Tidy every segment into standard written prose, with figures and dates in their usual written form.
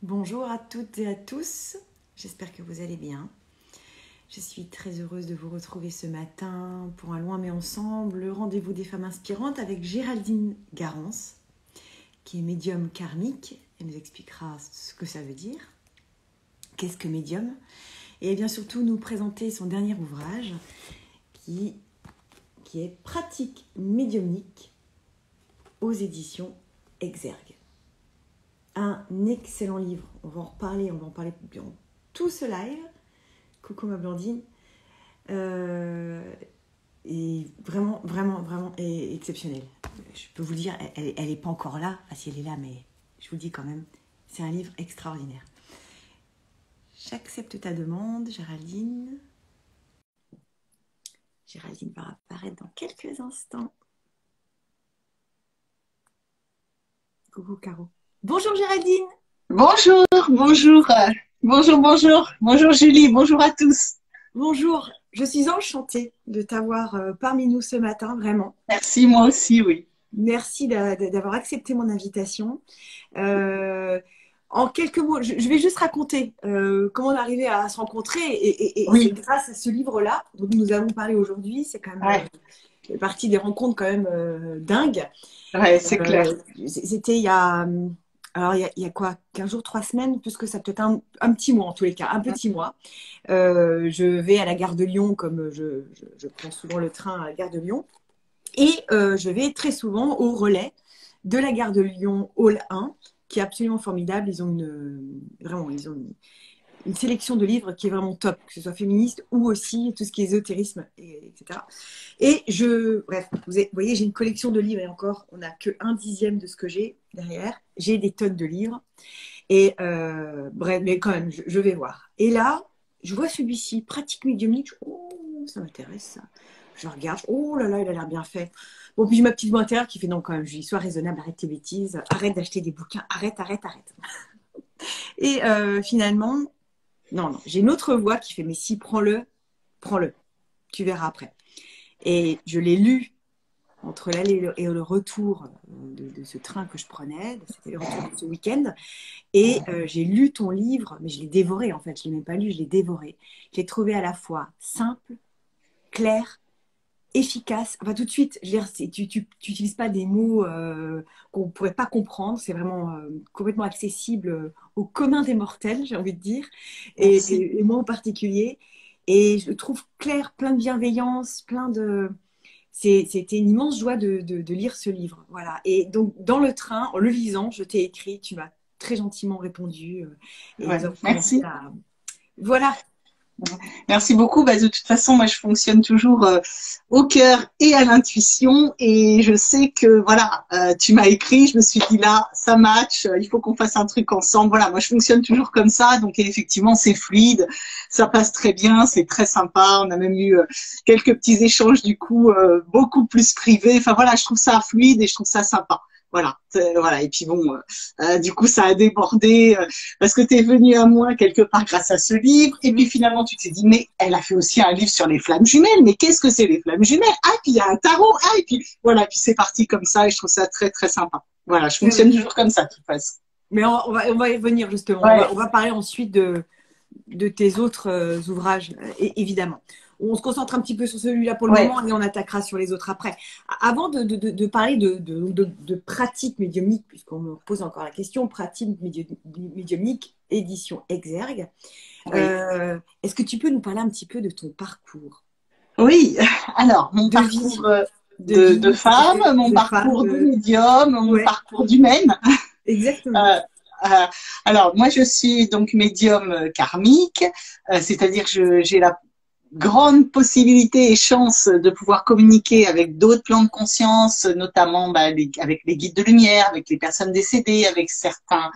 Bonjour à toutes et à tous, j'espère que vous allez bien. Je suis très heureuse de vous retrouver ce matin pour un Loin mais ensemble, le rendez-vous des femmes inspirantes avec Géraldine Garance, qui est médium karmique. Elle nous expliquera ce que ça veut dire, qu'est-ce que médium, et bien surtout nous présenter son dernier ouvrage qui est Pratique médiumnique aux éditions Exergue. Un excellent livre, on va en reparler, dans tout ce live. Coucou ma Blandine. Et vraiment exceptionnel. Je peux vous dire, elle n'est pas encore là, enfin si elle est là, mais je vous le dis quand même, c'est un livre extraordinaire. J'accepte ta demande, Géraldine. Géraldine va apparaître dans quelques instants. Coucou Caro. Bonjour Géraldine. Bonjour, bonjour Julie, bonjour à tous. Bonjour, je suis enchantée de t'avoir parmi nous ce matin, vraiment. Merci, moi aussi, oui. Merci d'avoir accepté mon invitation. En quelques mots, je vais juste raconter comment on est arrivé à se rencontrer et Oui. c'est grâce à ce livre-là dont nous allons parler aujourd'hui. C'est quand même partie des rencontres quand même dingues. Ouais, c'est clair. C'était il y a quoi, 15 jours, 3 semaines, puisque ça peut être un petit mois en tous les cas, un petit mois. Je vais à la gare de Lyon, comme je prends souvent le train à la gare de Lyon. Et je vais très souvent au relais de la gare de Lyon Hall 1, qui est absolument formidable. Ils ont une sélection de livres qui est vraiment top, que ce soit féministe ou aussi tout ce qui est ésotérisme, etc. Et bref, vous voyez, j'ai une collection de livres et encore, on n'a que 1/10 de ce que j'ai derrière. J'ai des tonnes de livres. Et bref, mais quand même, je vais voir. Et là, je vois celui-ci, Pratique médiumnique. Oh, ça m'intéresse, ça. Je regarde, oh là là, il a l'air bien fait. Bon, puis j'ai ma petite voix intérieure qui fait non, quand même, je dis, sois raisonnable, arrête tes bêtises, arrête d'acheter des bouquins, arrête. Et finalement, non, j'ai une autre voix qui fait, mais si, prends-le, tu verras après. Et je l'ai lu entre l'aller et le retour de ce train que je prenais, c'était le retour de ce week-end, et j'ai lu ton livre, mais je l'ai dévoré en fait, je ne l'ai même pas lu, je l'ai dévoré. Je l'ai trouvé à la fois simple, clair, efficace. Enfin, tout de suite, je veux dire, tu n'utilises pas des mots qu'on ne pourrait pas comprendre. C'est vraiment complètement accessible au commun des mortels, j'ai envie de dire, et moi en particulier. Et je le trouve clair, plein de bienveillance, C'était une immense joie de lire ce livre. Voilà. Et donc, dans le train, en le lisant, je t'ai écrit, tu m'as très gentiment répondu. Et nous avons commencé Merci. Voilà. Merci beaucoup. De toute façon, moi, je fonctionne toujours au cœur et à l'intuition. Et je sais que, voilà, tu m'as écrit, je me suis dit là, ça match, il faut qu'on fasse un truc ensemble. Voilà, moi, je fonctionne toujours comme ça. Donc, effectivement, c'est fluide, ça passe très bien, c'est très sympa. On a même eu quelques petits échanges, du coup, beaucoup plus privés. Enfin, voilà, je trouve ça fluide et je trouve ça sympa. Voilà, voilà. Et puis bon, du coup, ça a débordé parce que tu es venu à moi quelque part grâce à ce livre. Et puis finalement, tu t'es dit, mais elle a fait aussi un livre sur les flammes jumelles. Mais qu'est-ce que c'est les flammes jumelles? Ah, puis il y a un tarot. Ah, et puis voilà. Puis c'est parti comme ça. Et je trouve ça très très sympa. Voilà, je fonctionne toujours comme ça de toute façon. Mais on va y revenir justement. Ouais. On va parler ensuite de tes autres ouvrages, évidemment. On se concentre un petit peu sur celui-là pour le moment et on attaquera sur les autres après. Avant de parler de pratique médiumnique, puisqu'on me pose encore la question, pratique médiumnique, édition Exergue, est-ce que tu peux nous parler un petit peu de ton parcours? Oui, alors mon parcours de femme, mon parcours de médium, mon parcours d'humaine. Exactement. Alors moi je suis donc médium karmique, c'est-à-dire que j'ai la grande possibilité et chance de pouvoir communiquer avec d'autres plans de conscience, notamment avec les guides de lumière, avec les personnes décédées, avec certains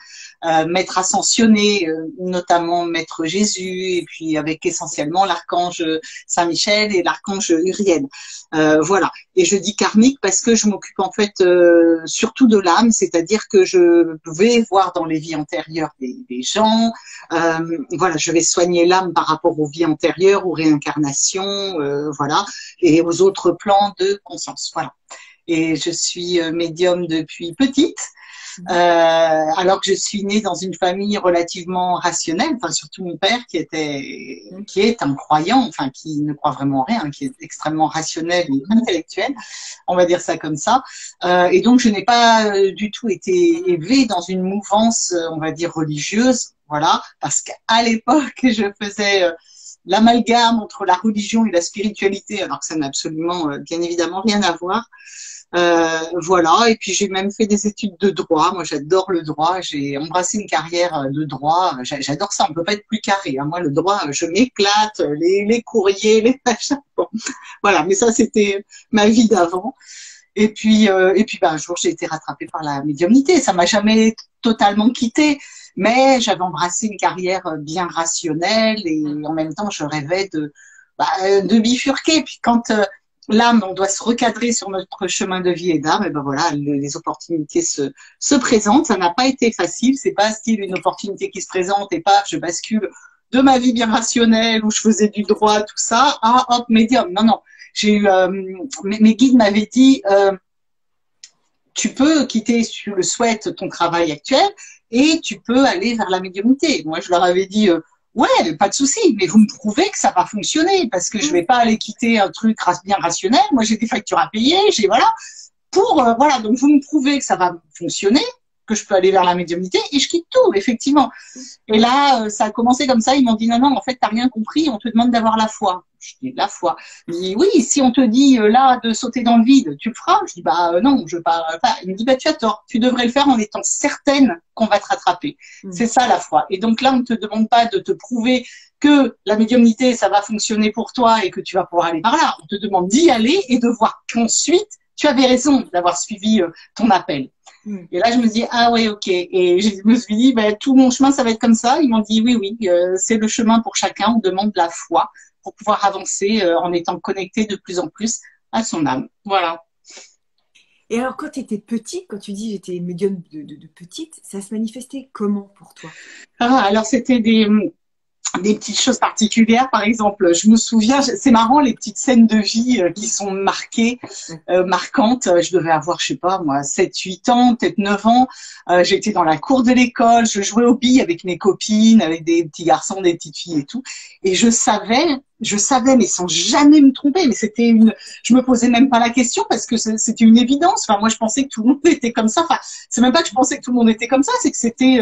maîtres ascensionnés, notamment Maître Jésus, et puis avec essentiellement l'archange Saint-Michel et l'archange Uriel. Voilà. Et je dis karmique parce que je m'occupe en fait surtout de l'âme, c'est-à-dire que je vais voir dans les vies antérieures des gens. Voilà, je vais soigner l'âme par rapport aux vies antérieures, aux réincarnations, voilà, et aux autres plans de conscience. Voilà. Et je suis médium depuis petite. alors que je suis née dans une famille relativement rationnelle, enfin surtout mon père qui est un croyant, enfin qui ne croit vraiment en rien, qui est extrêmement rationnel et intellectuel, on va dire ça comme ça. Et donc je n'ai pas du tout été élevée dans une mouvance, on va dire religieuse, voilà, parce qu'à l'époque je faisais l'amalgame entre la religion et la spiritualité, alors que ça n'a absolument, bien évidemment, rien à voir. Voilà, et puis j'ai même fait des études de droit. Moi, j'adore le droit. J'ai embrassé une carrière de droit. J'adore ça. On peut pas être plus carré, hein. Moi, le droit, je m'éclate. Les courriers, les machins. Bon, voilà. Mais ça, c'était ma vie d'avant. Et puis, un jour, j'ai été rattrapée par la médiumnité. Ça m'a jamais totalement quittée, mais j'avais embrassé une carrière bien rationnelle et en même temps, je rêvais de bifurquer. Puis quand l'âme, on doit se recadrer sur notre chemin de vie et d'âme, et ben voilà, les opportunités se présentent. Ça n'a pas été facile. C'est pas style une opportunité qui se présente et paf, je bascule de ma vie bien rationnelle où je faisais du droit, tout ça, à hop, médium. Non, non. J'ai eu mes guides m'avaient dit tu peux quitter, si tu le souhaites, ton travail actuel et tu peux aller vers la médiumnité. Moi, je leur avais dit ouais, pas de souci, mais vous me prouvez que ça va fonctionner parce que je vais pas aller quitter un truc bien rationnel. Moi, j'ai des factures à payer, j'ai voilà. Voilà, donc vous me prouvez que ça va fonctionner, que je peux aller vers la médiumnité et je quitte tout, effectivement. Et là, ça a commencé comme ça. Ils m'ont dit non, non, en fait, t'as rien compris. On te demande d'avoir la foi. Je dis la foi. Ils disent oui, si on te dit là de sauter dans le vide, tu le feras. Je dis bah non, je veux pas. Il me dit bah tu as tort. Tu devrais le faire en étant certaine qu'on va te rattraper. C'est ça la foi. Et donc là, on ne te demande pas de te prouver que la médiumnité, ça va fonctionner pour toi et que tu vas pouvoir aller par là. On te demande d'y aller et de voir qu'ensuite, tu avais raison d'avoir suivi ton appel. Et là, je me dis, ah ouais, ok. Et je me suis dit, ben, tout mon chemin, ça va être comme ça. Ils m'ont dit, oui, oui, c'est le chemin pour chacun. On demande la foi pour pouvoir avancer en étant connecté de plus en plus à son âme. Voilà. Et alors, quand tu étais petite, quand tu dis j'étais médium de petite, ça se manifestait comment pour toi? Alors, c'était des petites choses particulières, par exemple, je me souviens, c'est marrant, les petites scènes de vie qui sont marquées, marquantes. Je devais avoir, je sais pas, moi, 7, 8 ans, peut-être 9 ans. J'étais dans la cour de l'école, je jouais aux billes avec mes copines, avec des petits garçons, des petites filles et tout. Et je savais, mais sans jamais me tromper, mais je me posais même pas la question parce que c'était une évidence. Enfin, moi, je pensais que tout le monde était comme ça. Enfin, c'est même pas que je pensais que tout le monde était comme ça, c'est que c'était,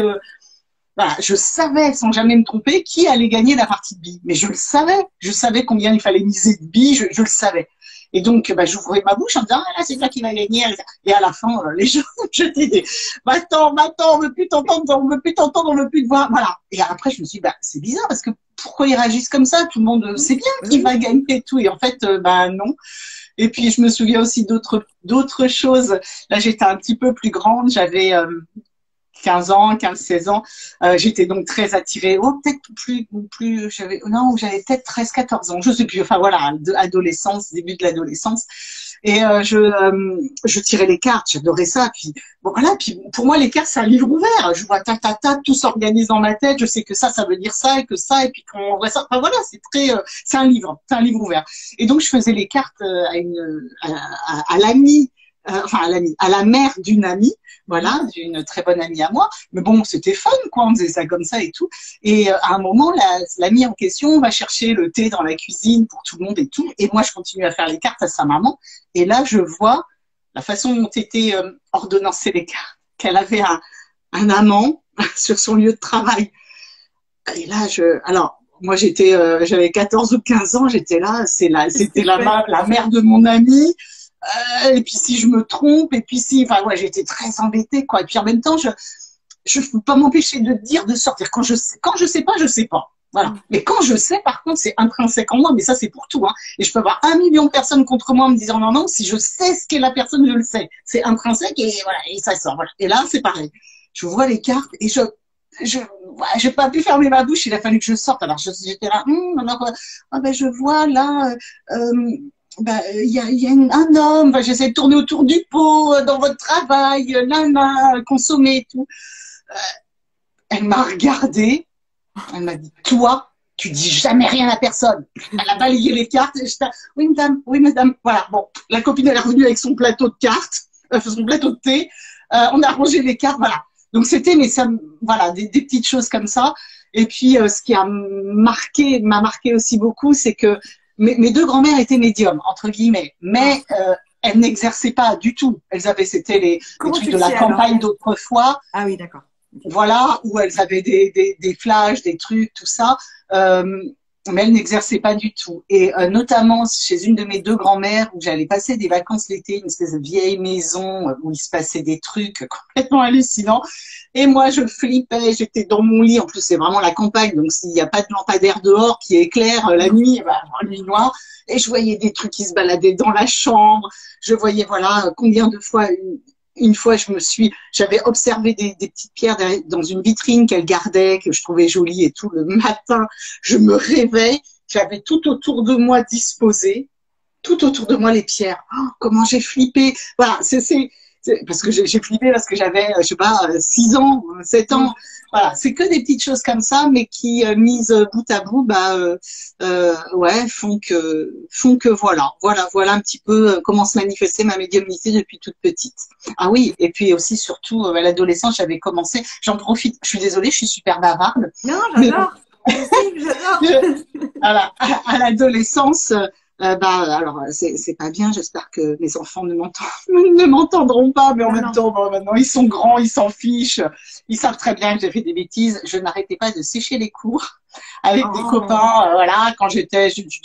voilà, je savais, sans jamais me tromper, qui allait gagner la partie de billes. Mais je le savais. Je savais combien il fallait miser de billes. Je le savais. Et donc, j'ouvrais ma bouche en me disant, ah là, c'est toi qui vas gagner. Et à la fin, les gens jetaient des, va-t'en, on veut plus t'entendre, on veut plus t'entendre, on veut plus te voir. Voilà. Et après, je me suis dit, c'est bizarre parce que pourquoi ils réagissent comme ça? Tout le monde sait bien qui va gagner et tout. Et en fait, non. Et puis, je me souviens aussi d'autres choses. Là, j'étais un petit peu plus grande. J'avais, 16 ans, j'étais donc très attirée, peut-être plus, j'avais peut-être 13, 14 ans, je sais plus, enfin voilà, adolescence, début de l'adolescence, et je tirais les cartes, j'adorais ça, puis bon voilà, puis pour moi les cartes c'est un livre ouvert, je vois tout s'organise dans ma tête, je sais que ça veut dire ça, et que ça, et puis qu'on voit ça, enfin voilà, c'est un livre ouvert, et donc je faisais les cartes à l'amie, à la mère d'une amie, voilà, d'une très bonne amie à moi. Mais bon, c'était fun, quoi. On faisait ça comme ça et tout. Et à un moment, l'amie en question va chercher le thé dans la cuisine pour tout le monde et tout. Et moi, je continue à faire les cartes à sa maman. Et là, je vois la façon dont étaient ordonnancées les cartes, qu'elle avait un amant sur son lieu de travail. Et là, moi, j'avais 14 ou 15 ans, j'étais là, c'était la mère de mon amie. Et puis si je me trompe, et puis enfin ouais, j'étais très embêtée, quoi. Et puis en même temps, je peux pas m'empêcher de dire, de sortir. Quand je sais pas, je sais pas. Voilà. Mais quand je sais, par contre, c'est intrinsèque en moi, mais ça c'est pour tout, hein. Et je peux avoir 1 million de personnes contre moi en me disant non, non, si je sais ce qu'est la personne, je le sais. C'est intrinsèque et voilà, et ça sort. Voilà. Et là, c'est pareil. Je vois les cartes et j'ai pas pu fermer ma bouche, il a fallu que je sorte. Alors j'étais là, je vois là, il y a un homme, j'essaie de tourner autour du pot dans votre travail, l'un a consommé et tout. Elle m'a regardée, elle m'a dit, toi, tu dis jamais rien à personne. Elle a balayé les cartes et j'étais, oui madame, voilà. Bon, la copine elle est revenue avec son plateau de cartes, son plateau de thé. on a rangé les cartes, voilà. Donc c'était, mais ça, voilà, des petites choses comme ça. Et puis ce qui m'a marqué aussi beaucoup, c'est que mes deux grand-mères étaient médiums entre guillemets, mais elles n'exerçaient pas du tout. C'était les trucs de la campagne d'autrefois. Ah oui, d'accord. Voilà, où elles avaient des flashs, des trucs, tout ça. Mais elles n'exerçaient pas du tout. Et notamment chez une de mes deux grand-mères, où j'allais passer des vacances l'été, une espèce de vieille maison où il se passait des trucs complètement hallucinants. Et moi, je flippais, j'étais dans mon lit. En plus, c'est vraiment la campagne, donc s'il n'y a pas de lampadaire dehors qui éclaire la nuit, la nuit noire. Et je voyais des trucs qui se baladaient dans la chambre. Je voyais, voilà, combien de fois... Une fois, j'avais observé des petites pierres dans une vitrine qu'elle gardait, que je trouvais jolies et tout. Le matin, je me réveille, j'avais tout autour de moi disposé, tout autour de moi les pierres. Oh, comment j'ai flippé. Voilà, parce que j'ai flippé parce que j'avais, je sais pas, 6 ans, 7 ans. Voilà, c'est que des petites choses comme ça, mais qui, mises bout à bout, ouais, font que voilà un petit peu comment se manifestait ma médiumnité depuis toute petite. Ah oui, et puis aussi, surtout, à l'adolescence, j'avais commencé, j'en profite, je suis désolée, je suis super bavarde. Non, j'adore. J'adore. Voilà, à l'adolescence, alors c'est pas bien. J'espère que mes enfants ne m'entendront pas, mais en même temps, bon, maintenant ils sont grands, ils s'en fichent, ils savent très bien que j'ai fait des bêtises. Je n'arrêtais pas de sécher les cours avec des copains. Voilà, quand je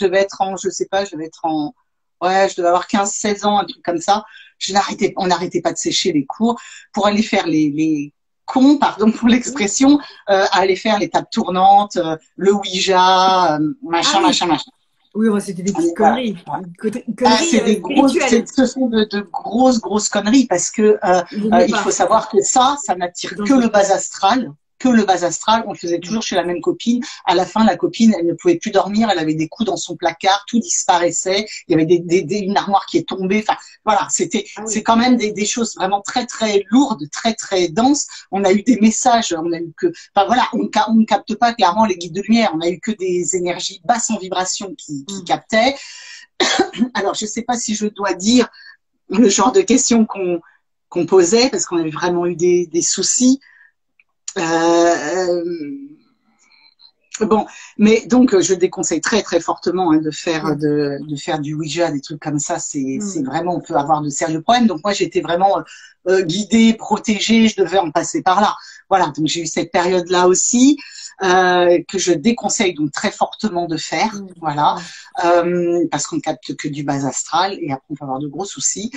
devais être je sais pas, ouais, je devais avoir 15-16 ans, un truc comme ça. On n'arrêtait pas de sécher les cours pour aller faire les cons, pardon pour l'expression, aller faire les tables tournantes, le Ouija, machin. Oui, c'était des petites conneries. Ce sont de grosses conneries parce que il faut savoir que ça n'attire que le bas astral. On le faisait toujours chez la même copine. À la fin, la copine, elle ne pouvait plus dormir. Elle avait des coups dans son placard, tout disparaissait. Il y avait une armoire qui est tombée. Enfin, voilà, c'est quand même des choses vraiment très très lourdes, très très denses. On a eu des messages, on ne capte pas clairement les guides de lumière. On a eu que des énergies basses en vibration qui captaient. Alors, je sais pas si je dois dire le genre de questions qu'on posait parce qu'on avait vraiment eu des soucis. Bon, mais donc je déconseille très très fortement de faire du Ouija, des trucs comme ça. C'est vraiment, on peut avoir de sérieux problèmes. Donc moi j'étais vraiment guidée, protégée. Je devais en passer par là. Voilà, donc j'ai eu cette période-là aussi que je déconseille donc très fortement de faire. Voilà, parce qu'on capte que du bas astral et après on peut avoir de gros soucis.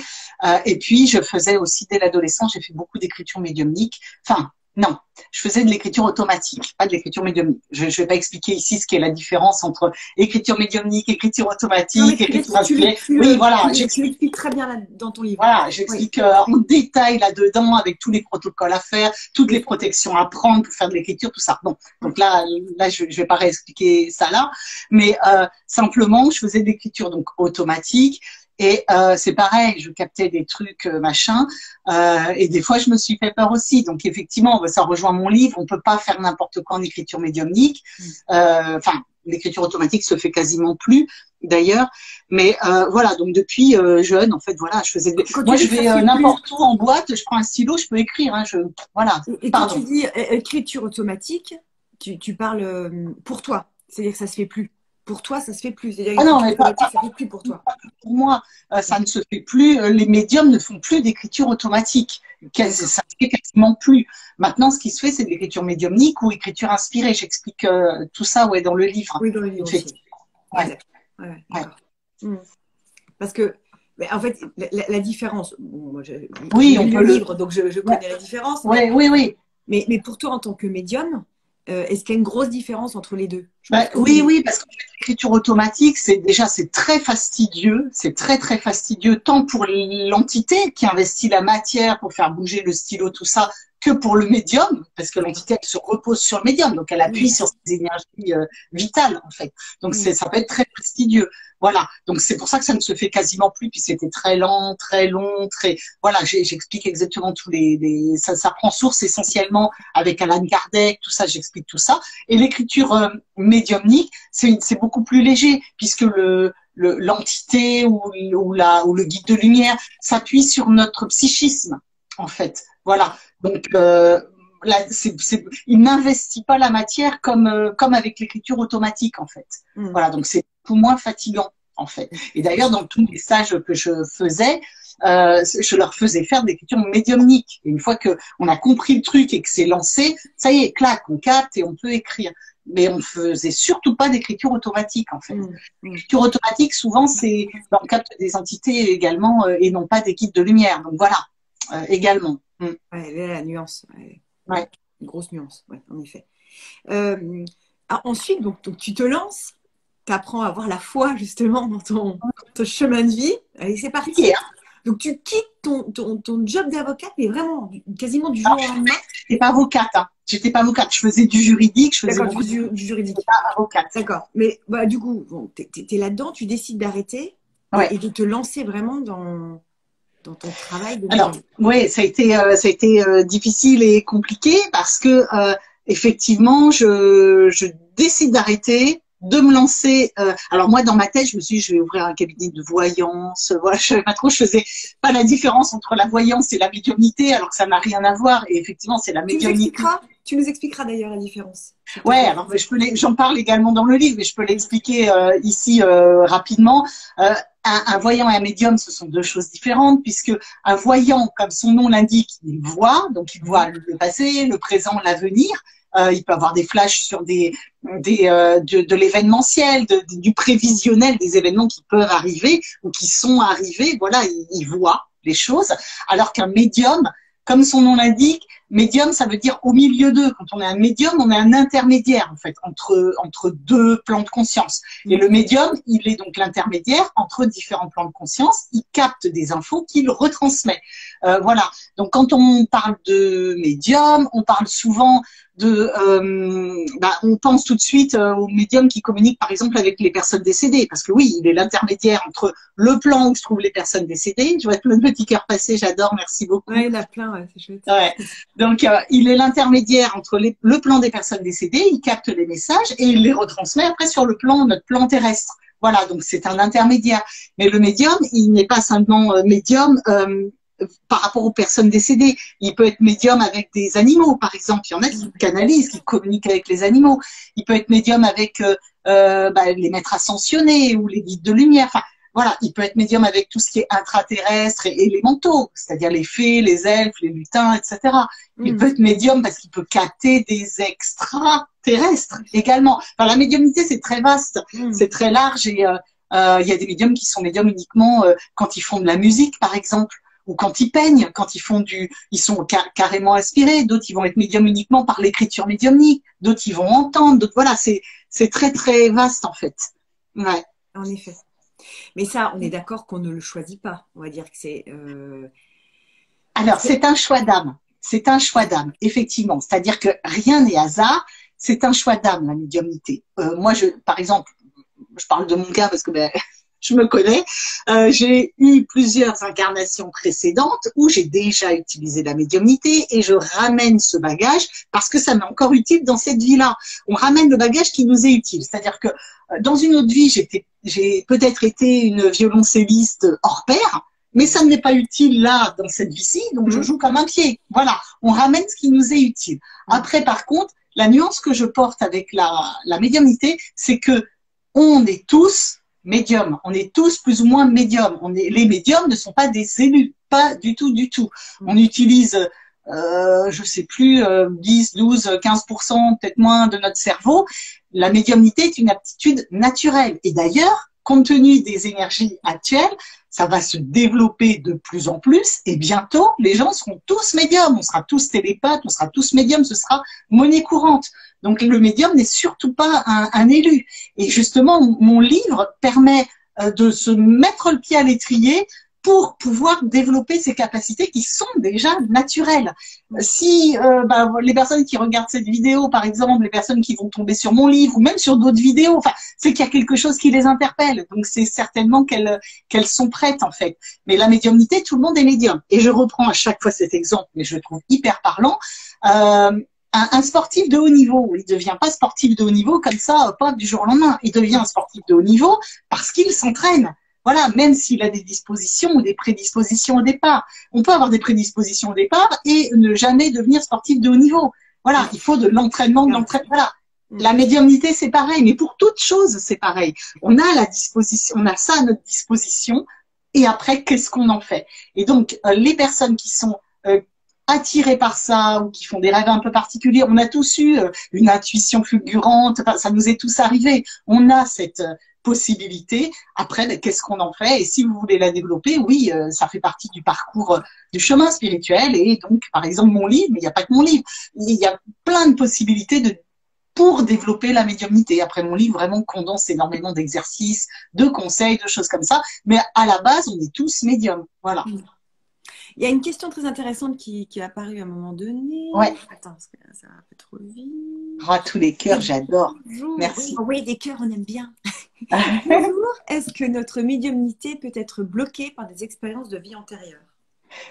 Et puis je faisais aussi dès l'adolescence, j'ai fait beaucoup d'écriture médiumnique. Enfin. Non, je faisais de l'écriture automatique, pas de l'écriture médiumnique. Je vais pas expliquer ici ce qu'est la différence entre écriture médiumnique, écriture automatique, écriture inspirée. Oui, voilà. Tu l'expliques très bien là, dans ton livre. Voilà, j'explique en détail là-dedans avec tous les protocoles à faire, toutes les protections à prendre pour faire de l'écriture, tout ça. Bon, donc là, je vais pas réexpliquer ça là, mais simplement, je faisais de l'écriture donc automatique. Et c'est pareil, je captais des trucs machin, et des fois je me suis fait peur aussi. Donc effectivement, ça rejoint mon livre. On peut pas faire n'importe quoi en écriture médiumnique. Enfin, l'écriture automatique se fait quasiment plus d'ailleurs. Mais voilà, donc depuis jeune, en fait, voilà, je faisais. Moi, je vais n'importe où en boîte, je prends un stylo, je peux écrire. Hein, voilà. Et quand tu dis écriture automatique, tu parles pour toi, c'est-à-dire que ça se fait plus. Pour toi, ça se fait plus. Ah non, mais ça se fait plus pour toi. Pour moi, ça ne se fait plus. Les médiums ne font plus d'écriture automatique. Ça se fait quasiment plus. Maintenant, ce qui se fait, c'est de l'écriture médiumnique ou écriture inspirée. J'explique tout ça, dans le livre. Oui, dans le livre aussi. Ouais. Parce que, en fait, la différence. Bon, moi, oui, on peut le livre, donc je connais la différence. Oui. Mais pour toi, en tant que médium, est-ce qu'il y a une grosse différence entre les deux? Oui, parce que l'écriture automatique, c'est très fastidieux, c'est très très fastidieux, tant pour l'entité qui investit la matière pour faire bouger le stylo, tout ça, que pour le médium, parce que l'entité elle se repose sur le médium, donc elle appuie sur ses énergies vitales en fait. Donc ça peut être très fastidieux. Voilà, donc c'est pour ça que ça ne se fait quasiment plus, puis c'était très lent, très long, voilà, j'explique exactement ça prend source essentiellement avec Alan Kardec, tout ça, j'explique tout ça. Et l'écriture médiumnique, c'est beaucoup plus léger, puisque l'entité ou le guide de lumière s'appuie sur notre psychisme, en fait. Voilà. Donc, là, il n'investit pas la matière comme avec l'écriture automatique, en fait. Voilà. Donc, c'est beaucoup moins fatigant, en fait. Et d'ailleurs, dans tous les stages que je faisais, je leur faisais faire de l'écriture médiumnique. Et une fois que on a compris le truc et que c'est lancé, ça y est, clac, on capte et on peut écrire. Mais on ne faisait surtout pas d'écriture automatique, en fait. L'écriture automatique, souvent, c'est on capte des entités également et non pas des guides de lumière. Donc voilà, également. Ouais, là, la nuance. Ouais. Une grosse nuance, ouais, en effet. Ensuite, donc, tu te lances, tu apprends à avoir la foi, justement, dans ton chemin de vie. Allez, c'est parti. Yeah. Donc, tu quittes ton job d'avocate, mais vraiment, quasiment du jour au lendemain. J'étais pas avocate, hein. J'étais pas avocate. Je faisais du juridique. Je faisais du juridique. Pas avocate. D'accord. Mais bah, du coup, bon, tu es là-dedans, tu décides d'arrêter et de te lancer vraiment dans ton travail de Alors, oui, ça a été difficile et compliqué parce que effectivement, je décide d'arrêter, de me lancer. Alors moi, dans ma tête, je me suis dit, je vais ouvrir un cabinet de voyance. Voilà, je savais pas trop, je faisais pas la différence entre la voyance et la médiumnité, alors que ça n'a rien à voir. Et effectivement, c'est la médiumnité. Tu nous expliqueras d'ailleurs la différence. Ouais, alors j'en parle également dans le livre, mais je peux l'expliquer ici rapidement. Un voyant et un médium, ce sont deux choses différentes, puisque un voyant, comme son nom l'indique, il voit, donc il voit le passé, le présent, l'avenir. Il peut avoir des flashs sur de l'événementiel, du prévisionnel, des événements qui peuvent arriver ou qui sont arrivés. Voilà, il voit les choses. Alors qu'un médium, comme son nom l'indique, médium, ça veut dire au milieu d'eux. Quand on est un médium, on est un intermédiaire, en fait, entre deux plans de conscience. Et le médium, il est donc l'intermédiaire entre différents plans de conscience. Il capte des infos qu'il retransmet. Voilà. Donc, quand on parle de médium, on parle souvent on pense tout de suite au médium qui communique, par exemple, avec les personnes décédées. Parce que oui, il est l'intermédiaire entre le plan où se trouvent les personnes décédées. Je vois plein de petits cœurs passés, j'adore, merci beaucoup. Ouais, il y en a plein, ouais, c'est chouette. Ouais. Donc, il est l'intermédiaire entre le plan des personnes décédées, il capte les messages et il les retransmet après sur notre plan terrestre. Voilà, donc c'est un intermédiaire. Mais le médium, il n'est pas simplement médium par rapport aux personnes décédées. Il peut être médium avec des animaux, par exemple. Il y en a qui canalisent, qui communiquent avec les animaux. Il peut être médium avec les maîtres ascensionnés ou les guides de lumière. Enfin, voilà, il peut être médium avec tout ce qui est intraterrestre et élémentaux, c'est-à-dire les fées, les elfes, les lutins, etc. Il peut être médium parce qu'il peut capter des extraterrestres également. Enfin, la médiumnité, c'est très vaste, c'est très large et il y a des médiums qui sont médiums uniquement quand ils font de la musique, par exemple, ou quand ils peignent, quand ils sont carrément inspirés. D'autres, ils vont être médiums uniquement par l'écriture médiumnique. D'autres, ils vont entendre. D'autres, voilà, c'est très, très vaste, en fait. Ouais. En effet. Mais ça, on est d'accord qu'on ne le choisit pas. On va dire que c'est... Alors, c'est un choix d'âme. C'est un choix d'âme, effectivement. C'est-à-dire que rien n'est hasard. C'est un choix d'âme, la médiumnité. Moi, par exemple, je parle de mon cas parce que je me connais. J'ai eu plusieurs incarnations précédentes où j'ai déjà utilisé la médiumnité et je ramène ce bagage parce que ça m'est encore utile dans cette vie-là. On ramène le bagage qui nous est utile. C'est-à-dire que dans une autre vie, j'ai peut-être été une violoncelliste hors pair, mais ça ne m'est pas utile là, dans cette vie-ci, donc je joue comme un pied. Voilà, on ramène ce qui nous est utile. Après, par contre, la nuance que je porte avec la médiumnité, c'est que on est tous médiums. On est tous plus ou moins médiums. Les médiums ne sont pas des élus, pas du tout, du tout. On utilise, je sais plus, 10, 12, 15%, peut-être moins de notre cerveau. La médiumnité est une aptitude naturelle. Et d'ailleurs, compte tenu des énergies actuelles, ça va se développer de plus en plus. Et bientôt, les gens seront tous médiums. On sera tous télépathes, on sera tous médiums. Ce sera monnaie courante. Donc, le médium n'est surtout pas un élu. Et justement, mon livre permet de se mettre le pied à l'étrier pour pouvoir développer ces capacités qui sont déjà naturelles. Si les personnes qui regardent cette vidéo, par exemple, les personnes qui vont tomber sur mon livre ou même sur d'autres vidéos, enfin, c'est qu'il y a quelque chose qui les interpelle. Donc, c'est certainement qu'elles sont prêtes, en fait. Mais la médiumnité, tout le monde est médium. Et je reprends à chaque fois cet exemple, mais je le trouve hyper parlant. Un sportif de haut niveau, il ne devient pas sportif de haut niveau comme ça, pas du jour au lendemain. Il devient un sportif de haut niveau parce qu'il s'entraîne. voilà, même s'il a des dispositions ou des prédispositions au départ. On peut avoir des prédispositions au départ et ne jamais devenir sportif de haut niveau. Voilà, il faut de l'entraînement, de l'entraînement. Voilà. La médiumnité, c'est pareil, mais pour toute chose, c'est pareil. On a la disposition, on a ça à notre disposition, et après, qu'est-ce qu'on en fait? Et donc, les personnes qui sont attirées par ça ou qui font des rêves un peu particuliers, on a tous eu une intuition fulgurante, ça nous est tous arrivé. On a cette possibilité. Après, ben, qu'est-ce qu'on en fait? Et si vous voulez la développer, oui, ça fait partie du parcours du chemin spirituel. Et donc, par exemple, mon livre, mais il n'y a pas que mon livre, il y a plein de possibilités pour développer la médiumnité. Après, mon livre vraiment condense énormément d'exercices, de conseils, de choses comme ça. Mais à la base, on est tous médiums. Voilà. Il y a une question très intéressante qui est apparue à un moment donné. Ouais. Attends, parce que ça va un peu trop vite. Ah, tous les cœurs, j'adore. Merci. Oui, des cœurs, on aime bien. Bonjour. Est-ce que notre médiumnité peut être bloquée par des expériences de vie antérieure?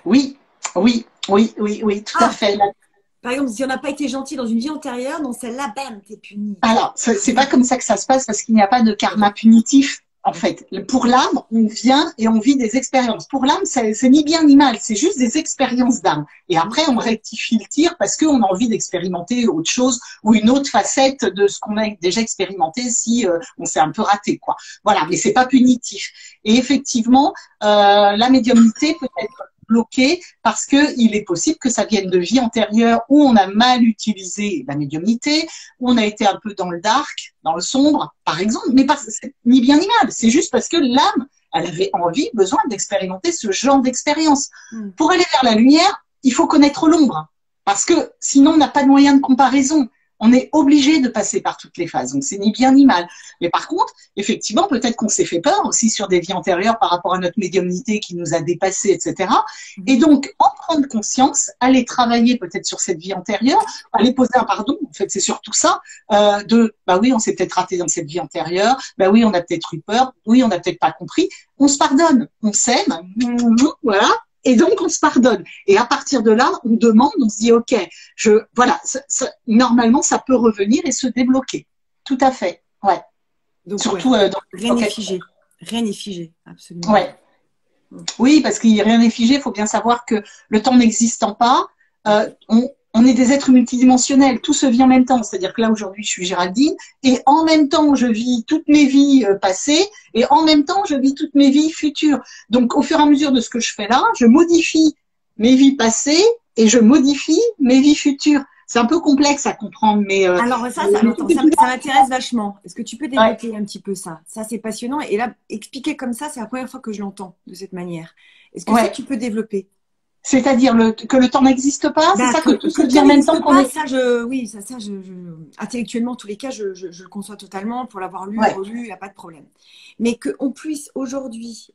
Oui, tout à fait. Par exemple, si on n'a pas été gentil dans une vie antérieure, dans celle-là, bam, t'es puni. Alors, c'est pas comme ça que ça se passe parce qu'il n'y a pas de karma punitif. En fait, pour l'âme, on vient et on vit des expériences. Pour l'âme, c'est ni bien ni mal, c'est juste des expériences d'âme. Et après, on rectifie le tir parce qu'on a envie d'expérimenter autre chose ou une autre facette de ce qu'on a déjà expérimenté si on s'est un peu raté, quoi. Voilà, mais c'est pas punitif. Et effectivement, la médiumnité peut être bloquée parce que il est possible que ça vienne de vie antérieure où on a mal utilisé la médiumnité, où on a été un peu dans le dark, dans le sombre, par exemple, mais pas ni bien ni mal. C'est juste parce que l'âme, elle avait envie, besoin d'expérimenter ce genre d'expérience. Pour aller vers la lumière, il faut connaître l'ombre, parce que sinon on n'a pas de moyen de comparaison. On est obligé de passer par toutes les phases, donc c'est ni bien ni mal. Mais par contre, effectivement, peut-être qu'on s'est fait peur aussi sur des vies antérieures par rapport à notre médiumnité qui nous a dépassés, etc. Et donc, en prendre conscience, aller travailler peut-être sur cette vie antérieure, aller poser un pardon, en fait, c'est surtout ça, bah oui, on s'est peut-être raté dans cette vie antérieure, bah oui, on a peut-être eu peur, oui, on n'a peut-être pas compris, on se pardonne, on s'aime, voilà. Et donc, on se pardonne. Et à partir de là, on demande, on se dit, OK, voilà, normalement, ça peut revenir et se débloquer. Tout à fait. Ouais. Donc, surtout, rien n'est figé. Rien n'est figé, absolument. Ouais. Oui, parce qu'il rien n'est figé. Il faut bien savoir que le temps n'existant pas, on est des êtres multidimensionnels. Tout se vit en même temps. C'est-à-dire que là, aujourd'hui, je suis Géraldine et en même temps, je vis toutes mes vies passées et en même temps, je vis toutes mes vies futures. Donc, au fur et à mesure de ce que je fais là, je modifie mes vies passées et je modifie mes vies futures. C'est un peu complexe à comprendre, mais… Alors ça m'intéresse vachement. Est-ce que tu peux développer un petit peu ça? Ça, c'est passionnant. Et là, expliquer comme ça, c'est la première fois que je l'entends de cette manière. Est-ce que ça, tu peux développer? C'est-à-dire que le temps n'existe pas, c'est ça que tout se dit en même temps qu'on est… Intellectuellement, en tous les cas, je le conçois totalement. Pour l'avoir lu, relu, il n'y a pas de problème. Mais qu'on puisse aujourd'hui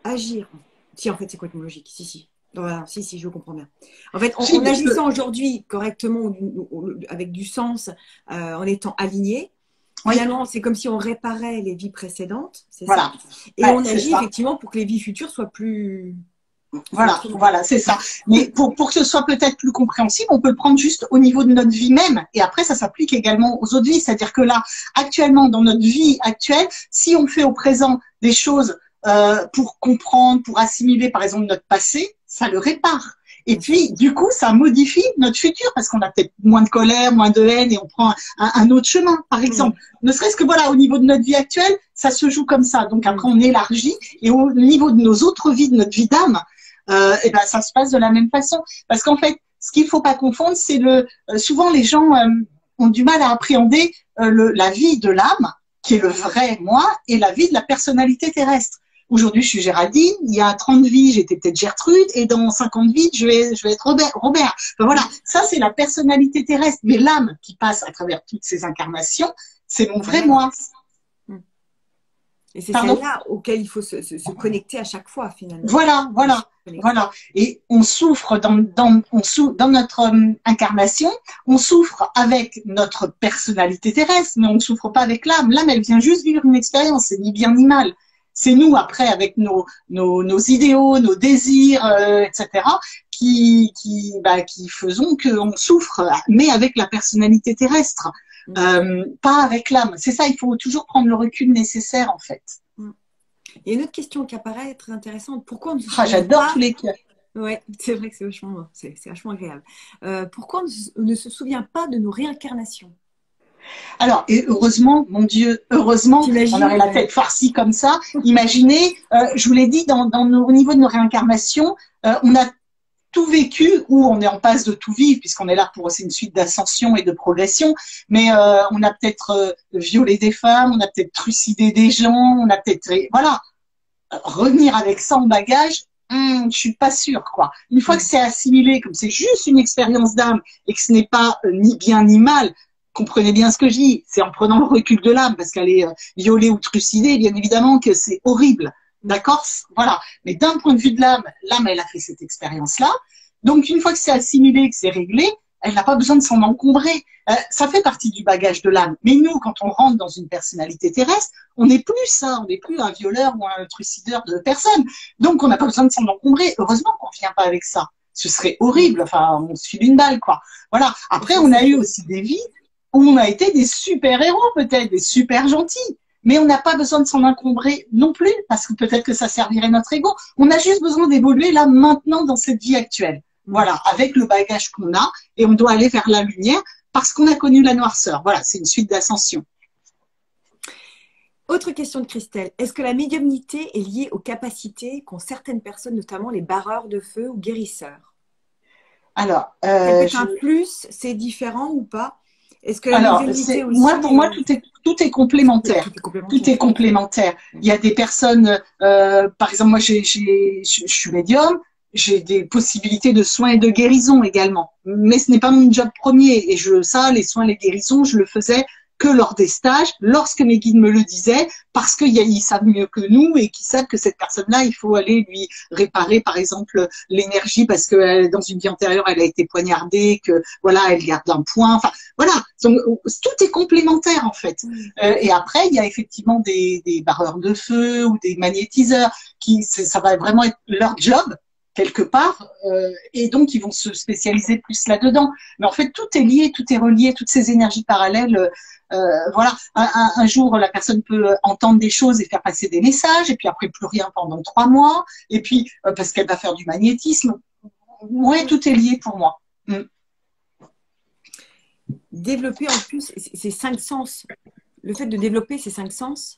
agir… Si, en fait, c'est complètement logique. Si. Voilà, si, je comprends bien. En fait, en agissant aujourd'hui correctement, avec du sens, en étant aligné, finalement, c'est comme si on réparait les vies précédentes, c'est ça. Et on agit effectivement pour que les vies futures soient plus… Voilà, c'est ça. Mais pour que ce soit peut-être plus compréhensible, on peut le prendre juste au niveau de notre vie même. Et après, ça s'applique également aux autres vies. C'est-à-dire que là, actuellement, dans notre vie actuelle, si on fait au présent des choses pour comprendre, pour assimiler, par exemple, notre passé, ça le répare. Et puis, du coup, ça modifie notre futur parce qu'on a peut-être moins de colère, moins de haine et on prend un autre chemin, par exemple. Ne serait-ce que, voilà, au niveau de notre vie actuelle, ça se joue comme ça. Donc, après, on élargit et au niveau de nos autres vies, de notre vie d'âme, et ben, ça se passe de la même façon. Parce qu'en fait, ce qu'il faut pas confondre, c'est souvent les gens ont du mal à appréhender la vie de l'âme, qui est le vrai moi, et la vie de la personnalité terrestre. Aujourd'hui, je suis Géraldine, il y a 30 vies, j'étais peut-être Gertrude, et dans 50 vies, je vais être Robert. Enfin, voilà, ça c'est la personnalité terrestre, mais l'âme qui passe à travers toutes ces incarnations, c'est mon vrai moi. Et c'est celle-là auquel il faut se connecter à chaque fois, finalement. Voilà. Et on souffre dans notre incarnation, on souffre avec notre personnalité terrestre, mais on ne souffre pas avec l'âme. L'âme, elle vient juste vivre une expérience, c'est ni bien ni mal. C'est nous, après, avec nos idéaux, nos désirs, etc., qui faisons qu'on souffre, mais avec la personnalité terrestre. Pas avec l'âme. C'est ça, il faut toujours prendre le recul nécessaire, en fait. Il y a une autre question qui apparaît très intéressante. Pourquoi on ne se Ah, souvient j'adore pas... tous les cœurs. Ouais, c'est vrai que c'est vachement agréable. Pourquoi on ne se souvient pas de nos réincarnations? Alors, et heureusement, mon Dieu, heureusement, on T'imagines? aurait la tête farcie comme ça. Imaginez, je vous l'ai dit, au niveau de nos réincarnations, on a tout vécu ou on est en passe de tout vivre puisqu'on est là pour c'est une suite d'ascension et de progression, mais on a peut-être violé des femmes, on a peut-être trucidé des gens, on a peut-être voilà, revenir avec ça en bagage, je suis pas sûre quoi. Une fois que c'est assimilé, comme c'est juste une expérience d'âme et que ce n'est pas ni bien ni mal, comprenez bien ce que je dis, c'est en prenant le recul de l'âme parce qu'elle est violée ou trucidée, bien évidemment que c'est horrible. D'accord? Voilà. Mais d'un point de vue de l'âme, l'âme, elle a fait cette expérience-là. Donc, une fois que c'est assimilé, que c'est réglé, elle n'a pas besoin de s'en encombrer. Ça fait partie du bagage de l'âme. Mais nous, quand on rentre dans une personnalité terrestre, on n'est plus ça. On n'est plus un violeur ou un trucideur de personnes. Donc, on n'a pas besoin de s'en encombrer. Heureusement qu'on ne vient pas avec ça. Ce serait horrible. Enfin, on se file une balle, quoi. Voilà. Après, on a eu aussi des vies où on a été des super-héros, peut-être, des super gentils. Mais on n'a pas besoin de s'en encombrer non plus, parce que peut-être que ça servirait notre ego. On a juste besoin d'évoluer là, maintenant, dans cette vie actuelle. Voilà, avec le bagage qu'on a, et on doit aller vers la lumière, parce qu'on a connu la noirceur. Voilà, c'est une suite d'ascension. Autre question de Christelle. Est-ce que la médiumnité est liée aux capacités qu'ont certaines personnes, notamment les barreurs de feu ou guérisseurs? Alors, c'est un plus, c'est différent ou pas? Est-ce que la médiumnité aussi... Moi, pour moi, tout est complémentaire. Tout est complémentaire. Il y a des personnes, par exemple, moi, je suis médium, j'ai des possibilités de soins et de guérison également. Mais ce n'est pas mon job premier. Et les soins, les guérisons, je le faisais que lors des stages, lorsque mes guides me le disaient, parce qu'ils savent mieux que nous et qu'ils savent que cette personne-là, il faut aller lui réparer, par exemple, l'énergie parce que dans une vie antérieure, elle a été poignardée, que voilà, elle garde un point. Enfin, voilà, donc, tout est complémentaire en fait. Et après, il y a effectivement des barreurs de feu ou des magnétiseurs ça va vraiment être leur job quelque part, et donc ils vont se spécialiser plus là-dedans. Mais en fait, tout est lié, tout est relié, toutes ces énergies parallèles. Voilà, un jour, la personne peut entendre des choses et faire passer des messages, et puis après plus rien pendant 3 mois, et puis parce qu'elle va faire du magnétisme. Ouais, tout est lié pour moi. Développer en plus ces 5 sens. Le fait de développer ces 5 sens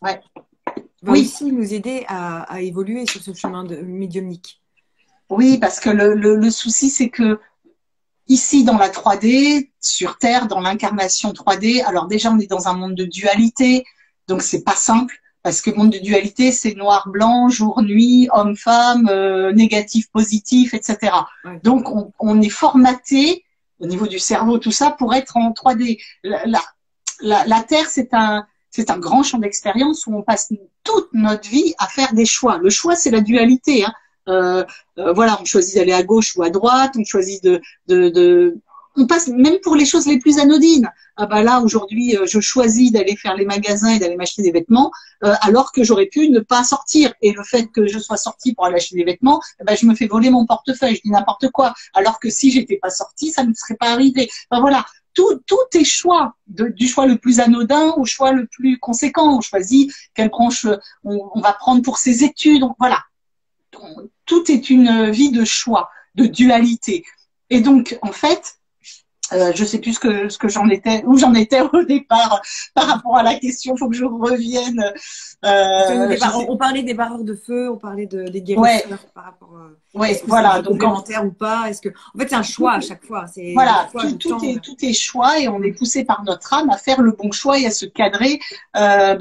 va aussi nous aider à évoluer sur ce chemin médiumnique. Oui, parce que le souci, c'est que ici, dans la 3D, sur Terre, dans l'incarnation 3D, alors déjà, on est dans un monde de dualité, donc c'est pas simple, parce que le monde de dualité, c'est noir, blanc, jour, nuit, homme, femme, négatif, positif, etc. Ouais. Donc, on est formaté, au niveau du cerveau, tout ça, pour être en 3D. La Terre, c'est un grand champ d'expérience où on passe toute notre vie à faire des choix. Le choix, c'est la dualité, hein. Voilà, on choisit d'aller à gauche ou à droite, on choisit on passe même pour les choses les plus anodines. Ah bah là aujourd'hui, je choisis d'aller faire les magasins et d'aller m'acheter des vêtements, alors que j'aurais pu ne pas sortir. Et le fait que je sois sortie pour aller acheter des vêtements, je me fais voler mon portefeuille, je dis n'importe quoi. Alors que si j'étais pas sortie, ça ne serait pas arrivé. Enfin voilà, tout est choix, du choix le plus anodin au choix le plus conséquent. On choisit quelle branche on va prendre pour ses études. Donc voilà. Tout est une vie de choix, de dualité. Et donc, en fait, je sais plus ce que j'en étais, où j'en étais au départ par rapport à la question. Il faut que je revienne. On parlait des barreurs de feu, on parlait des guérisseurs par rapport. Est-ce que voilà. C'est complémentaire ou pas? Est-ce que, en fait, c'est un choix à chaque fois. Voilà, tout est choix et on est poussé par notre âme à faire le bon choix et à se cadrer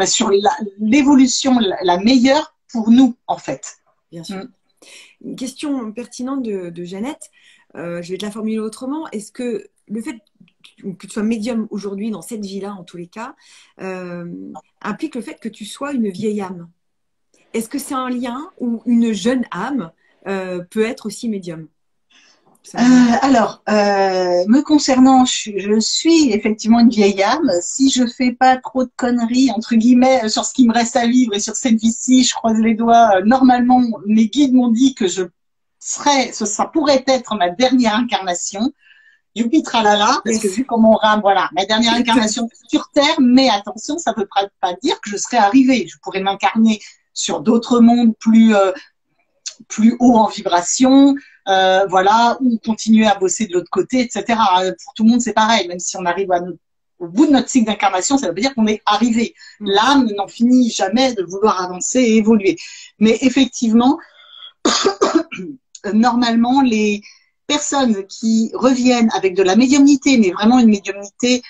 sur l'évolution la meilleure pour nous, en fait. Bien sûr. Une question pertinente de Jeannette, je vais te la formuler autrement. Est-ce que le fait que tu sois médium aujourd'hui dans cette vie-là, en tous les cas, implique le fait que tu sois une vieille âme? Est-ce que c'est un lien où une jeune âme peut être aussi médium? Me concernant, je suis effectivement une vieille âme. Si je fais pas trop de conneries, entre guillemets, sur ce qui me reste à vivre et sur cette vie-ci, je croise les doigts. Normalement, mes guides m'ont dit que ça pourrait être ma dernière incarnation. Youpi tralala, parce que vu comment on rame, voilà, ma dernière incarnation sur Terre, mais attention, ça ne veut pas dire que je serai arrivée. Je pourrais m'incarner sur d'autres mondes plus haut en vibration, voilà, ou continuer à bosser de l'autre côté, etc. Pour tout le monde, c'est pareil. Même si on arrive au bout de notre cycle d'incarnation, ça veut dire qu'on est arrivé. L'âme n'en finit jamais de vouloir avancer et évoluer. Mais effectivement, normalement, les personnes qui reviennent avec de la médiumnité, mais vraiment une médiumnité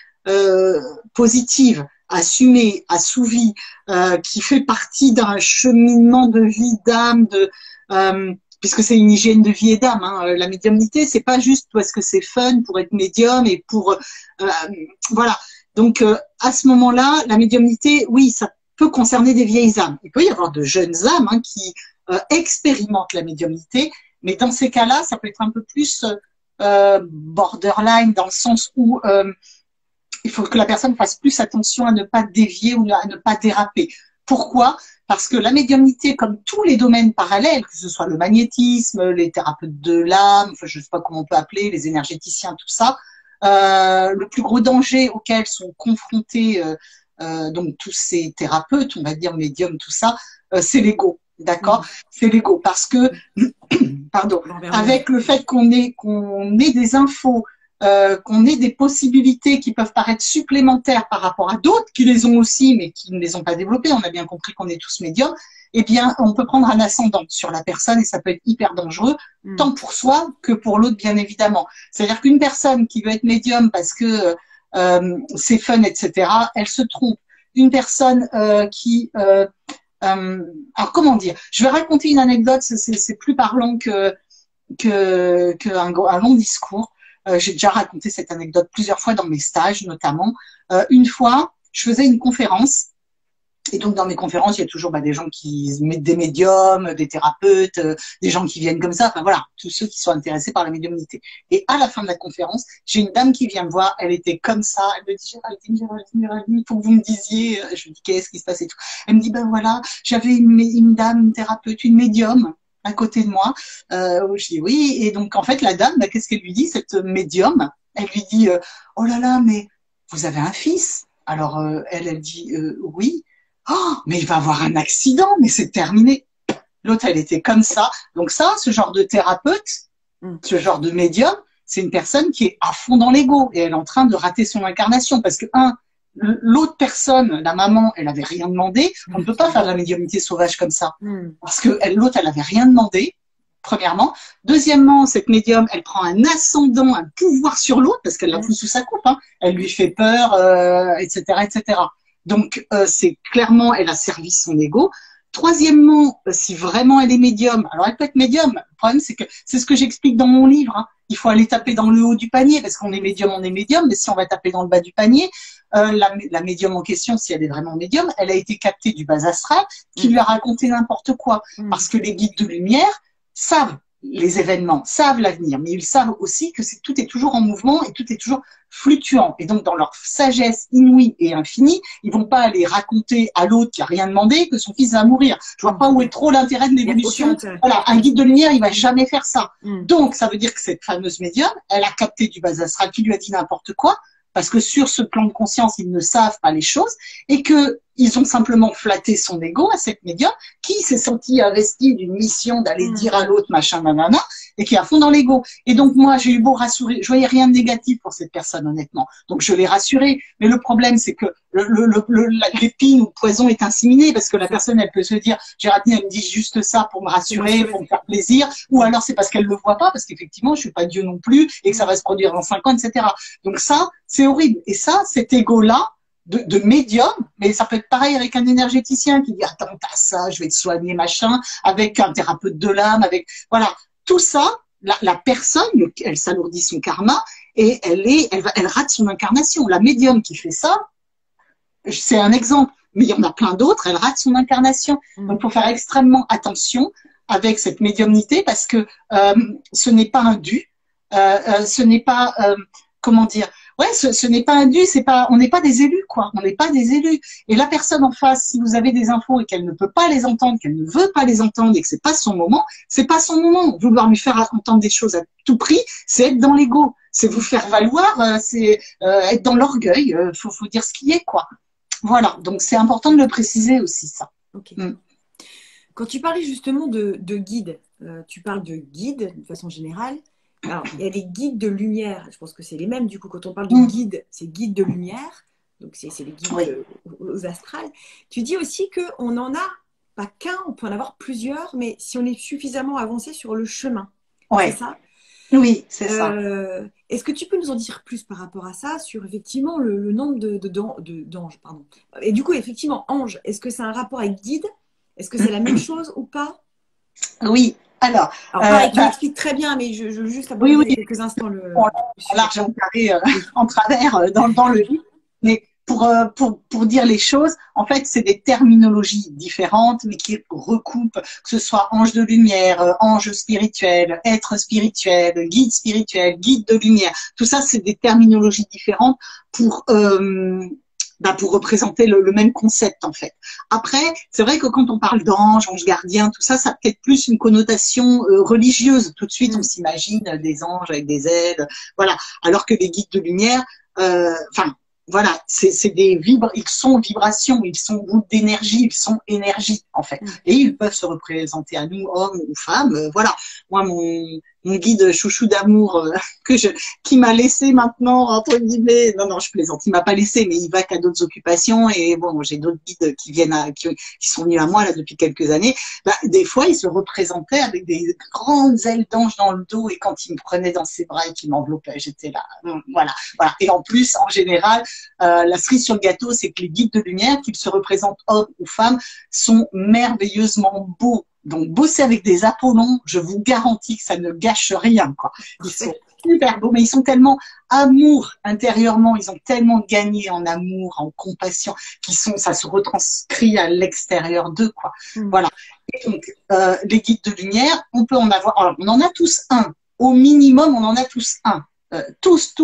positive, assumée, assouvie, qui fait partie d'un cheminement de vie d'âme, puisque c'est une hygiène de vie et d'âme. Hein. La médiumnité, c'est pas juste parce que c'est fun pour être médium et pour voilà. Donc à ce moment-là, la médiumnité, oui, ça peut concerner des vieilles âmes. Il peut y avoir de jeunes âmes hein, qui expérimentent la médiumnité, mais dans ces cas-là, ça peut être un peu plus borderline dans le sens où il faut que la personne fasse plus attention à ne pas dévier ou à ne pas déraper. Pourquoi? Parce que la médiumnité, comme tous les domaines parallèles, que ce soit le magnétisme, les thérapeutes de l'âme, enfin, je ne sais pas comment on peut appeler, les énergéticiens, tout ça, le plus gros danger auquel sont confrontés donc tous ces thérapeutes, on va dire médiums, tout ça, c'est l'ego. D'accord, c'est l'ego parce que, pardon, avec le fait qu'on ait des infos, qu'on ait des possibilités qui peuvent paraître supplémentaires par rapport à d'autres qui les ont aussi, mais qui ne les ont pas développées. On a bien compris qu'on est tous médiums. Eh bien, on peut prendre un ascendant sur la personne et ça peut être hyper dangereux, tant pour soi que pour l'autre, bien évidemment. C'est-à-dire qu'une personne qui veut être médium parce que c'est fun, etc., elle se trompe. Une personne alors comment dire? Je vais raconter une anecdote, c'est plus parlant qu'un long discours. J'ai déjà raconté cette anecdote plusieurs fois dans mes stages, notamment. Une fois, je faisais une conférence. Et donc, dans mes conférences, il y a toujours des gens qui mettent des médiums, des thérapeutes, des gens qui viennent comme ça. Enfin, voilà, tous ceux qui sont intéressés par la médiumnité. Et à la fin de la conférence, j'ai une dame qui vient me voir. Elle était comme ça. Elle me dit, Géraldine, il faut que vous me disiez. Je lui dis, qu'est-ce qui se passe et tout. Elle me dit, ben voilà, j'avais une dame, une thérapeute, une médium à côté de moi. Je dis oui. Et donc, en fait, la dame, qu'est-ce qu'elle lui dit, cette médium? Elle lui dit, oh là là, mais vous avez un fils? Alors, elle dit, oui. Oh, mais il va avoir un accident, mais c'est terminé. L'autre, elle était comme ça. Donc ça, ce genre de thérapeute, ce genre de médium, c'est une personne qui est à fond dans l'ego et elle est en train de rater son incarnation parce que l'autre personne, la maman, elle avait rien demandé. On ne peut pas faire de la médiumnité sauvage comme ça parce que l'autre, elle avait rien demandé. Premièrement. Deuxièmement, cette médium, elle prend un ascendant, un pouvoir sur l'autre parce qu'elle la pousse sous sa coupe. Hein. Elle lui fait peur, etc., etc. Donc, c'est clairement, elle a servi son ego. Troisièmement, si vraiment elle est médium, alors elle peut être médium. Le problème, c'est que c'est ce que j'explique dans mon livre. Hein. Il faut aller taper dans le haut du panier parce qu'on est médium, on est médium. Mais si on va taper dans le bas du panier, la médium en question, si elle est vraiment médium, elle a été captée du bas astral qui lui a raconté n'importe quoi. Parce que les guides de lumière savent les événements, savent l'avenir, mais ils savent aussi que tout est toujours en mouvement et tout est toujours fluctuant. Et donc, dans leur sagesse inouïe et infinie, ils vont pas aller raconter à l'autre qui a rien demandé que son fils va mourir. Je vois pas où est trop l'intérêt de l'évolution. Voilà, un guide de lumière, il va jamais faire ça. Donc, ça veut dire que cette fameuse médium, elle a capté du bas astral qui lui a dit n'importe quoi, parce que sur ce plan de conscience, ils ne savent pas les choses et que ils ont simplement flatté son ego à cette médium qui s'est senti investi d'une mission d'aller dire à l'autre machin nanana et qui est à fond dans l'ego. Et donc moi, j'ai eu beau rassurer, je voyais rien de négatif pour cette personne honnêtement. Donc je l'ai rassurée. Mais le problème, c'est que l'épine ou le poison est inséminé parce que la personne, elle peut se dire, Géraldine, elle me dit juste ça pour me rassurer, pour me faire plaisir, ou alors c'est parce qu'elle le voit pas, parce qu'effectivement, je suis pas Dieu non plus et que ça va se produire dans 5 ans, etc. Donc ça, c'est horrible. Et ça, cet ego-là, de médium, mais ça peut être pareil avec un énergéticien qui dit attends, t'as ça, je vais te soigner, machin, avec un thérapeute de l'âme, avec voilà, tout ça, la personne, elle s'alourdit son karma et elle rate son incarnation. La médium qui fait ça, c'est un exemple, mais il y en a plein d'autres, elle rate son incarnation. Donc, il faut faire extrêmement attention avec cette médiumnité parce que ce n'est pas un dû, ce n'est pas, comment dire, ouais, ce n'est pas un dû, on n'est pas des élus, quoi. On n'est pas des élus. Et la personne en face, si vous avez des infos et qu'elle ne peut pas les entendre, qu'elle ne veut pas les entendre et que c'est pas son moment, c'est pas son moment. Vouloir lui faire entendre des choses à tout prix, c'est être dans l'ego. C'est vous faire valoir, c'est être dans l'orgueil. Faut dire ce qui est, quoi. Voilà. Donc, c'est important de le préciser aussi, ça. Ok. Quand tu parlais justement de guides, tu parles de guides de façon générale. Alors, il y a des guides de lumière. Je pense que c'est les mêmes. Du coup, quand on parle de Mm. guides, c'est guides de lumière. Donc, c'est les guides Oui, aux astrales. Tu dis aussi qu'on n'en a pas qu'un, on peut en avoir plusieurs, mais si on est suffisamment avancé sur le chemin. C'est ouais, ça? oui, c'est ça. Est-ce que tu peux nous en dire plus par rapport à ça, sur effectivement le nombre d'anges, pardon. Et du coup, effectivement, ange, est-ce que c'est un rapport avec guide? Est-ce que c'est la même chose ou pas? Oui, alors, Alors pareil, tu bah, m'expliques très bien, mais je veux juste oui, aborder oui, quelques instants en le sujet. large et en carré, Oui. en travers dans le livre. Mais pour dire les choses, en fait, c'est des terminologies différentes, mais qui recoupent, que ce soit ange de lumière, ange spirituel, être spirituel, guide de lumière. Tout ça, c'est des terminologies différentes pour pour représenter le même concept en fait. Après, c'est vrai que quand on parle d'ange, ange gardien, tout ça, ça a peut-être plus une connotation religieuse. Tout de suite, on Mm. s'imagine des anges avec des ailes, voilà. Alors que les guides de lumière, enfin, voilà, c'est des ils sont vibrations, ils sont gouttes d'énergie, ils sont énergie en fait, Mm. et ils peuvent se représenter à nous, hommes ou femmes. Voilà, moi mon guide chouchou d'amour que je qui m'a laissé maintenant entre guillemets, non je plaisante, il m'a pas laissé, mais il va qu'à d'autres occupations, et bon, j'ai d'autres guides qui viennent qui sont venus à moi là depuis quelques années. Bah, des fois il se représentait avec des grandes ailes d'ange dans le dos, et quand il me prenait dans ses bras et qu'il m'enveloppait, j'étais là, voilà. Et en plus, en général, la cerise sur le gâteau, c'est que les guides de lumière, qu'ils se représentent hommes ou femmes, sont merveilleusement beaux. Donc, bosser avec des Apollons, je vous garantis que ça ne gâche rien, quoi. Ils sont super beaux, mais ils sont tellement amour intérieurement, ils ont tellement gagné en amour, en compassion, ça se retranscrit à l'extérieur d'eux, quoi. Mm. Voilà. Et donc, les guides de lumière, on peut en avoir, alors, on en a tous un. Au minimum, on en a tous un. Tous,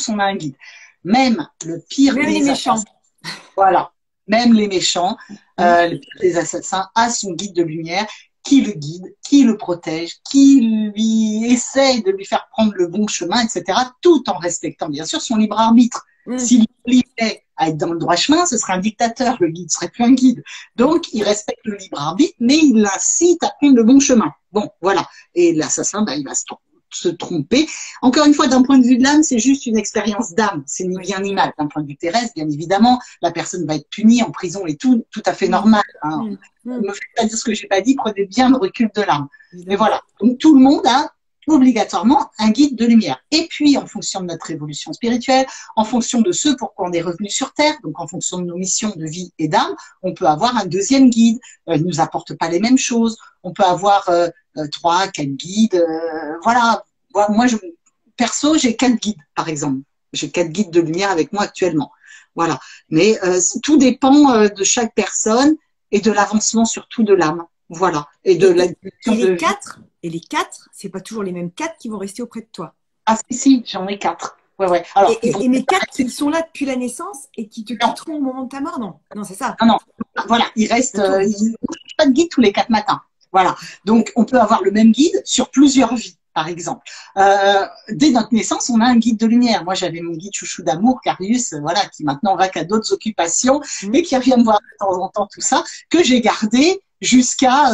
on a un guide. Même le pire Même les des méchants. assassins, voilà, même les méchants, Mm. le pire des assassins a son guide de lumière qui le guide, qui le protège, qui lui essaye de lui faire prendre le bon chemin, etc., tout en respectant bien sûr son libre arbitre. Mm. S'il l'obligeait à être dans le droit chemin, ce serait un dictateur, le guide serait plus un guide. Mm. Donc, il respecte le libre arbitre, mais il l'incite à prendre le bon chemin. Bon, voilà. Et l'assassin, il va se tromper. Encore une fois, d'un point de vue de l'âme, c'est juste une expérience d'âme. C'est ni Oui. bien ni mal. D'un point de vue terrestre, bien évidemment, la personne va être punie en prison et tout à fait Mm. normal. Hein. Mm. Ne Mm. me faites pas dire ce que j'ai pas dit, prenez bien le recul de l'âme. Mais Évidemment. voilà. Donc, tout le monde a obligatoirement un guide de lumière. Et puis, en fonction de notre évolution spirituelle, en fonction de ce pourquoi on est revenu sur Terre, donc en fonction de nos missions de vie et d'âme, on peut avoir un deuxième guide. Il ne nous apporte pas les mêmes choses. On peut avoir 3, 4 guides. Voilà. Moi, perso, j'ai 4 guides, par exemple. J'ai 4 guides de lumière avec moi actuellement. Voilà. Mais tout dépend de chaque personne et de l'avancement surtout de l'âme. Voilà. Et de Et, la et, direction de vie. et les quatre, c'est pas toujours les mêmes quatre qui vont rester auprès de toi. Ah si, j'en ai 4. Ouais. Alors, ils vont Et mes quatre qui sont là depuis la naissance et qui te non, quitteront au moment de ta mort, non. Non, c'est ça. non. Voilà, ils restent, Le tour. ils ne changent pas de guide tous les 4 matins. Voilà. Donc, on peut avoir le même guide sur plusieurs vies, par exemple. Dès notre naissance, on a un guide de lumière. Moi, j'avais mon guide chouchou d'amour, Carius, voilà, qui maintenant va qu'à d'autres occupations Mm. et qui revient me voir de temps en temps, tout ça, que j'ai gardé jusqu'à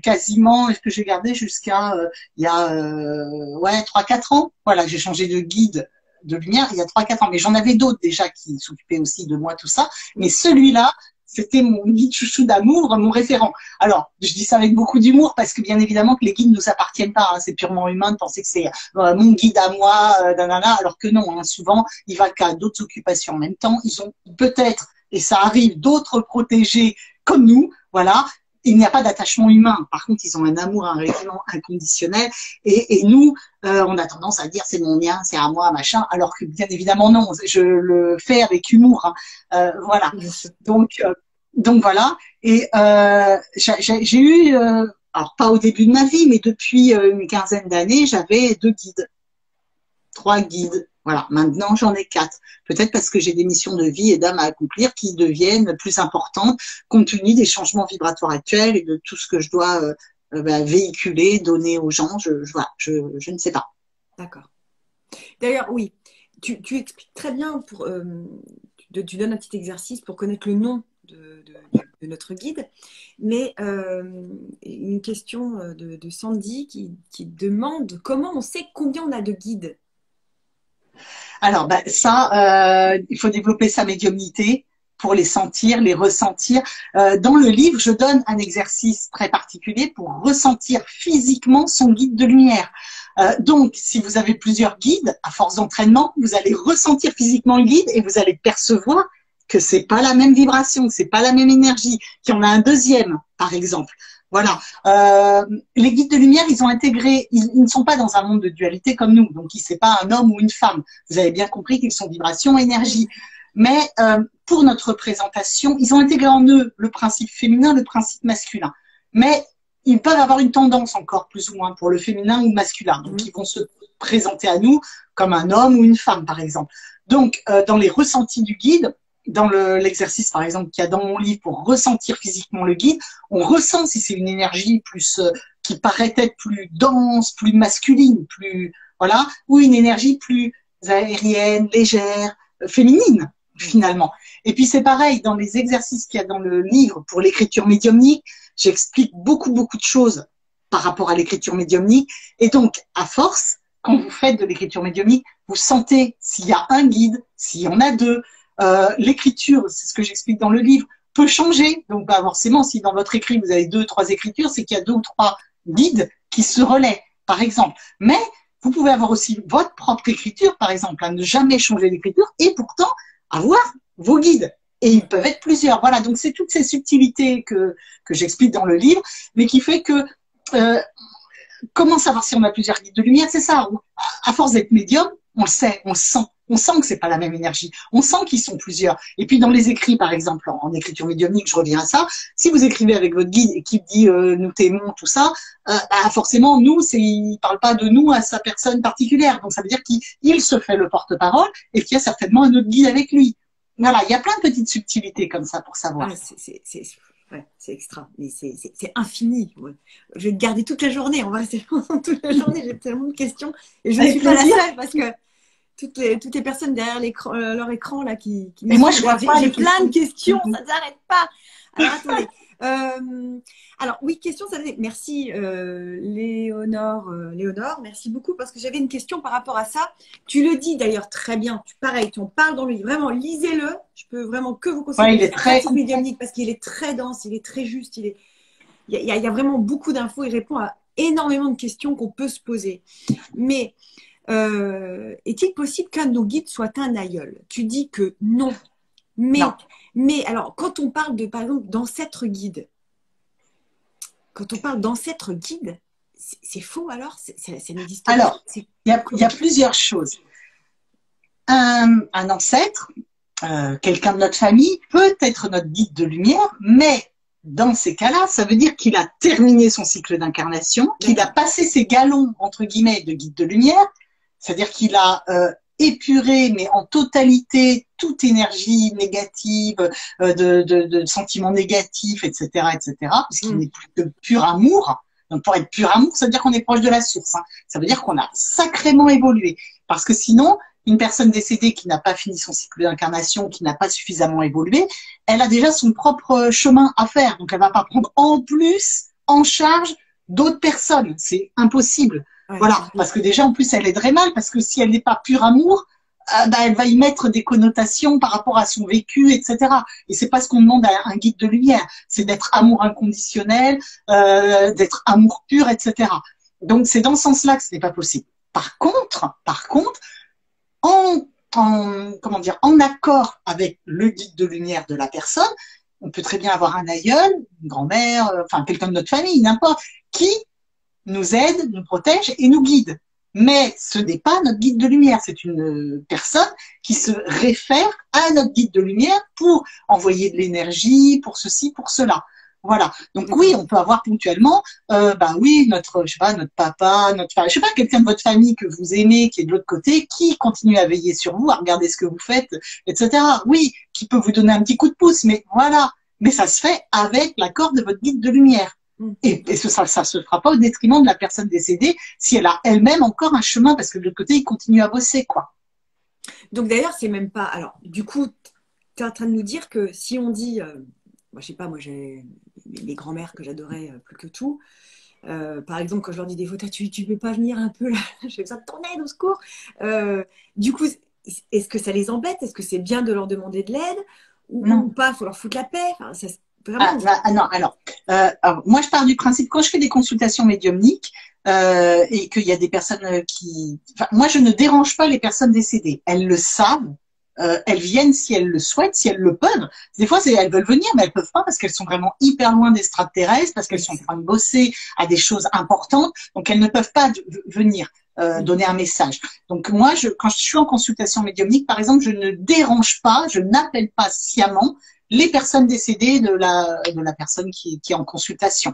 quasiment, que j'ai gardé jusqu'à il y a 3-4 ans. Voilà, j'ai changé de guide de lumière il y a 3-4 ans. Mais j'en avais d'autres déjà qui s'occupaient aussi de moi, tout ça. Mais celui-là, c'était mon guide chouchou d'amour, mon référent. Alors, je dis ça avec beaucoup d'humour parce que bien évidemment que les guides ne nous appartiennent pas. Hein, c'est purement humain de penser que c'est mon guide à moi, alors que non. Hein, souvent, il va qu'à d'autres occupations en même temps. Ils ont peut-être, et ça arrive, d'autres protégés comme nous. Voilà. Il n'y a pas d'attachement humain. Par contre, ils ont un amour, un rayonnement inconditionnel. Et nous, on a tendance à dire c'est mon mien, c'est à moi, machin. Alors que bien évidemment non. Je le fais avec humour. Hein. Voilà. Bien sûr. Donc voilà. Et j'ai eu, alors pas au début de ma vie, mais depuis une quinzaine d'années, j'avais 2 guides, 3 guides. Voilà. Maintenant, j'en ai 4. Peut-être parce que j'ai des missions de vie et d'âme à accomplir qui deviennent plus importantes compte tenu des changements vibratoires actuels et de tout ce que je dois véhiculer, donner aux gens. Voilà, je ne sais pas. D'accord. D'ailleurs, oui, tu expliques très bien, tu donnes un petit exercice pour connaître le nom de notre guide. Mais une question de Sandy qui demande comment on sait combien on a de guides. Alors, ben, ça, il faut développer sa médiumnité pour les sentir, les ressentir. Dans le livre, je donne un exercice très particulier pour ressentir physiquement son guide de lumière. Donc, si vous avez plusieurs guides, à force d'entraînement, vous allez ressentir physiquement le guide et vous allez percevoir que c'est pas la même vibration, c'est pas la même énergie, qu'il y en a un deuxième, par exemple. Voilà. Les guides de lumière, ils ont intégré, ils ne sont pas dans un monde de dualité comme nous, donc c'est pas un homme ou une femme. Vous avez bien compris qu'ils sont vibration, énergie. Mais pour notre présentation, ils ont intégré en eux le principe féminin, le principe masculin. Mais ils peuvent avoir une tendance encore plus ou moins pour le féminin ou le masculin. Donc ils vont se présenter à nous comme un homme ou une femme, par exemple. Donc dans les ressentis du guide, dans l'exercice, par exemple, qu'il y a dans mon livre pour ressentir physiquement le guide, on ressent si c'est une énergie plus qui paraît être plus dense, plus masculine, plus voilà, ou une énergie plus aérienne, légère, féminine finalement. Et puis c'est pareil dans les exercices qu'il y a dans le livre pour l'écriture médiumnique, j'explique beaucoup de choses par rapport à l'écriture médiumnique. Et donc à force, quand vous faites de l'écriture médiumnique, vous sentez s'il y a un guide, s'il y en a deux. L'écriture, c'est ce que j'explique dans le livre, peut changer. Donc, bah, forcément, si dans votre écrit, vous avez 2 ou 3 écritures, c'est qu'il y a 2 ou 3 guides qui se relaient, par exemple. Mais vous pouvez avoir aussi votre propre écriture, par exemple, ne jamais changer d'écriture et pourtant avoir vos guides. Et ils peuvent être plusieurs. Voilà, donc c'est toutes ces subtilités que j'explique dans le livre, mais qui fait que comment savoir si on a plusieurs guides de lumière? C'est ça. À force d'être médium, on le sait, on le sent. On sent que c'est pas la même énergie. On sent qu'ils sont plusieurs. Et puis dans les écrits, par exemple, en écriture médiumnique, je reviens à ça. Si vous écrivez avec votre guide et qu'il dit nous t'aimons, tout ça, bah, forcément nous, il parle pas de nous à sa personne particulière. Donc ça veut dire qu'il se fait le porte-parole et qu'il y a certainement un autre guide avec lui. Voilà, il y a plein de petites subtilités comme ça pour savoir. Ouais, c'est extra, mais c'est infini. Ouais. Je vais te garder toute la journée. On va rester ensemble toute la journée. J'ai tellement de questions et je ne suis pas la seule parce que toutes les personnes derrière leur écran là qui et moi je vois pas, j'ai plein de questions, ça ne s'arrête pas. Alors attendez. Alors oui, question, ça merci Léonore, merci beaucoup parce que j'avais une question par rapport à ça. Tu le dis d'ailleurs très bien, pareil, tu en parles dans le livre. Vraiment, lisez-le. Je peux vraiment que vous conseiller. Ouais, il est très médiumnique parce qu'il est très dense, il est très juste, il y a vraiment beaucoup d'infos. Il répond à énormément de questions qu'on peut se poser. Mais est-il possible qu'un de nos guides soit un aïeul? Tu dis que non. Mais alors, quand on parle par exemple, d'ancêtre guide, c'est faux alors? Ça n'existe pas? Alors, il y a plusieurs choses. Un ancêtre, quelqu'un de notre famille, peut être notre guide de lumière, mais dans ces cas-là, ça veut dire qu'il a terminé son cycle d'incarnation, qu'il a passé ses galons, entre guillemets, de guide de lumière, c'est-à-dire qu'il a épuré, mais en totalité, toute énergie négative, de sentiments négatifs, etc., puisqu'il n'est plus que pur amour. Donc, pour être pur amour, ça veut dire qu'on est proche de la source. Hein. Ça veut dire qu'on a sacrément évolué. Parce que sinon, une personne décédée qui n'a pas fini son cycle d'incarnation, qui n'a pas suffisamment évolué, elle a déjà son propre chemin à faire. Donc, elle va pas prendre en plus en charge d'autres personnes. C'est impossible. Ouais, voilà, parce que déjà, en plus, elle aiderait mal, parce que si elle n'est pas pur amour, elle va y mettre des connotations par rapport à son vécu, etc. Et c'est pas ce qu'on demande à un guide de lumière, c'est d'être amour inconditionnel, d'être amour pur, etc. Donc, c'est dans ce sens-là que ce n'est pas possible. Par contre, en accord avec le guide de lumière de la personne, on peut très bien avoir un aïeul, une grand-mère, enfin, quelqu'un de notre famille, n'importe, qui nous aide, nous protège et nous guide. Mais ce n'est pas notre guide de lumière, c'est une personne qui se réfère à notre guide de lumière pour envoyer de l'énergie, pour ceci, pour cela. Voilà. Donc oui, on peut avoir ponctuellement, notre papa, quelqu'un de votre famille que vous aimez, qui est de l'autre côté, qui continue à veiller sur vous, à regarder ce que vous faites, etc. Oui, qui peut vous donner un petit coup de pouce, mais voilà. Mais ça se fait avec l'accord de votre guide de lumière. Et ça se fera pas au détriment de la personne décédée si elle a elle-même encore un chemin, parce que de l'autre côté, il continue à bosser, quoi. Donc d'ailleurs, c'est même pas. Alors, du coup, tu es en train de nous dire que si on dit moi, je sais pas, moi j'ai mes grands-mères que j'adorais plus que tout. Par exemple, quand je leur dis des fois, tu peux pas venir un peu là, j'ai besoin de ton aide au secours. Du coup, est-ce que ça les embête? Est-ce que c'est bien de leur demander de l'aide ou Non. pas? Il faut leur foutre la paix. Enfin, ça, Ah, vraiment. non, alors, moi je pars du principe, quand je fais des consultations médiumniques et qu'il y a des personnes qui... Enfin, moi je ne dérange pas les personnes décédées. Elles le savent, elles viennent si elles le souhaitent, si elles le peuvent. Des fois, elles veulent venir, mais elles peuvent pas parce qu'elles sont vraiment hyper loin des extraterrestres, parce qu'elles sont en train de bosser à des choses importantes, donc elles ne peuvent pas venir donner un message. Donc moi, quand je suis en consultation médiumnique, par exemple, je ne dérange pas, je n'appelle pas sciemment les personnes décédées de la personne qui est en consultation.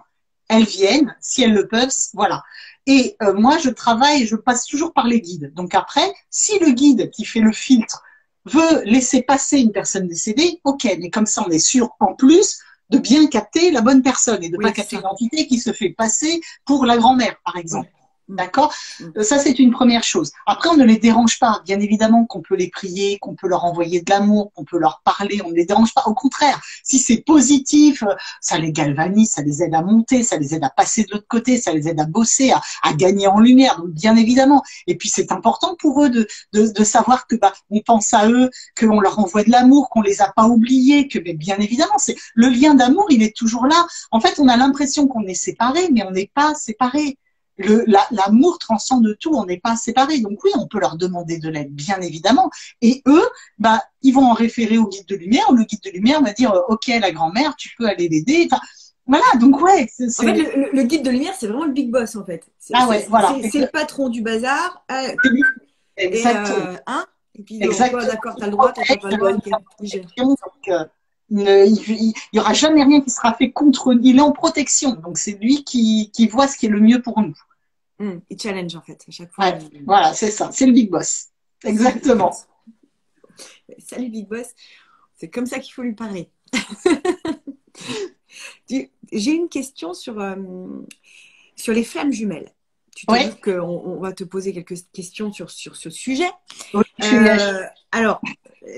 Elles viennent, si elles le peuvent, voilà. Et moi, je passe toujours par les guides. Donc après, si le guide qui fait le filtre veut laisser passer une personne décédée, ok, mais comme ça, on est sûr, en plus, de bien capter la bonne personne et de pas capter une entité qui se fait passer pour la grand-mère, par exemple. D'accord? Ça, c'est une première chose. Après, on ne les dérange pas. Bien évidemment qu'on peut les prier, qu'on peut leur envoyer de l'amour, qu'on peut leur parler. On ne les dérange pas. Au contraire, si c'est positif, ça les galvanise, ça les aide à monter, ça les aide à passer de l'autre côté, ça les aide à bosser, à gagner en lumière. Donc, bien évidemment. Et puis, c'est important pour eux de savoir que, on pense à eux, qu'on leur envoie de l'amour, qu'on les a pas oubliés, que, mais bien évidemment, c'est le lien d'amour, il est toujours là. En fait, on a l'impression qu'on est séparés, mais on n'est pas séparés. L'amour transcende tout, on n'est pas séparés. Donc oui, on peut leur demander de l'aide, bien évidemment. Et eux, ils vont en référer au guide de lumière. Le guide de lumière va dire, ok, la grand-mère, tu peux aller l'aider. Enfin, voilà, donc ouais. En fait, le guide de lumière, c'est vraiment le big boss, en fait. Voilà. C'est le patron du bazar. Exactement. Et puis, d'accord, t'as le droit, t'as pas le droit. Il y aura jamais rien qui sera fait contre lui. Il est en protection. Donc c'est lui qui voit ce qui est le mieux pour nous. Il challenge en fait à chaque fois. Voilà, c'est ça, c'est le big boss. Exactement. Salut big boss, c'est comme ça qu'il faut lui parler. J'ai une question sur les flammes jumelles. Tu te dis qu'on va te poser quelques questions sur ce sujet. Oui, alors,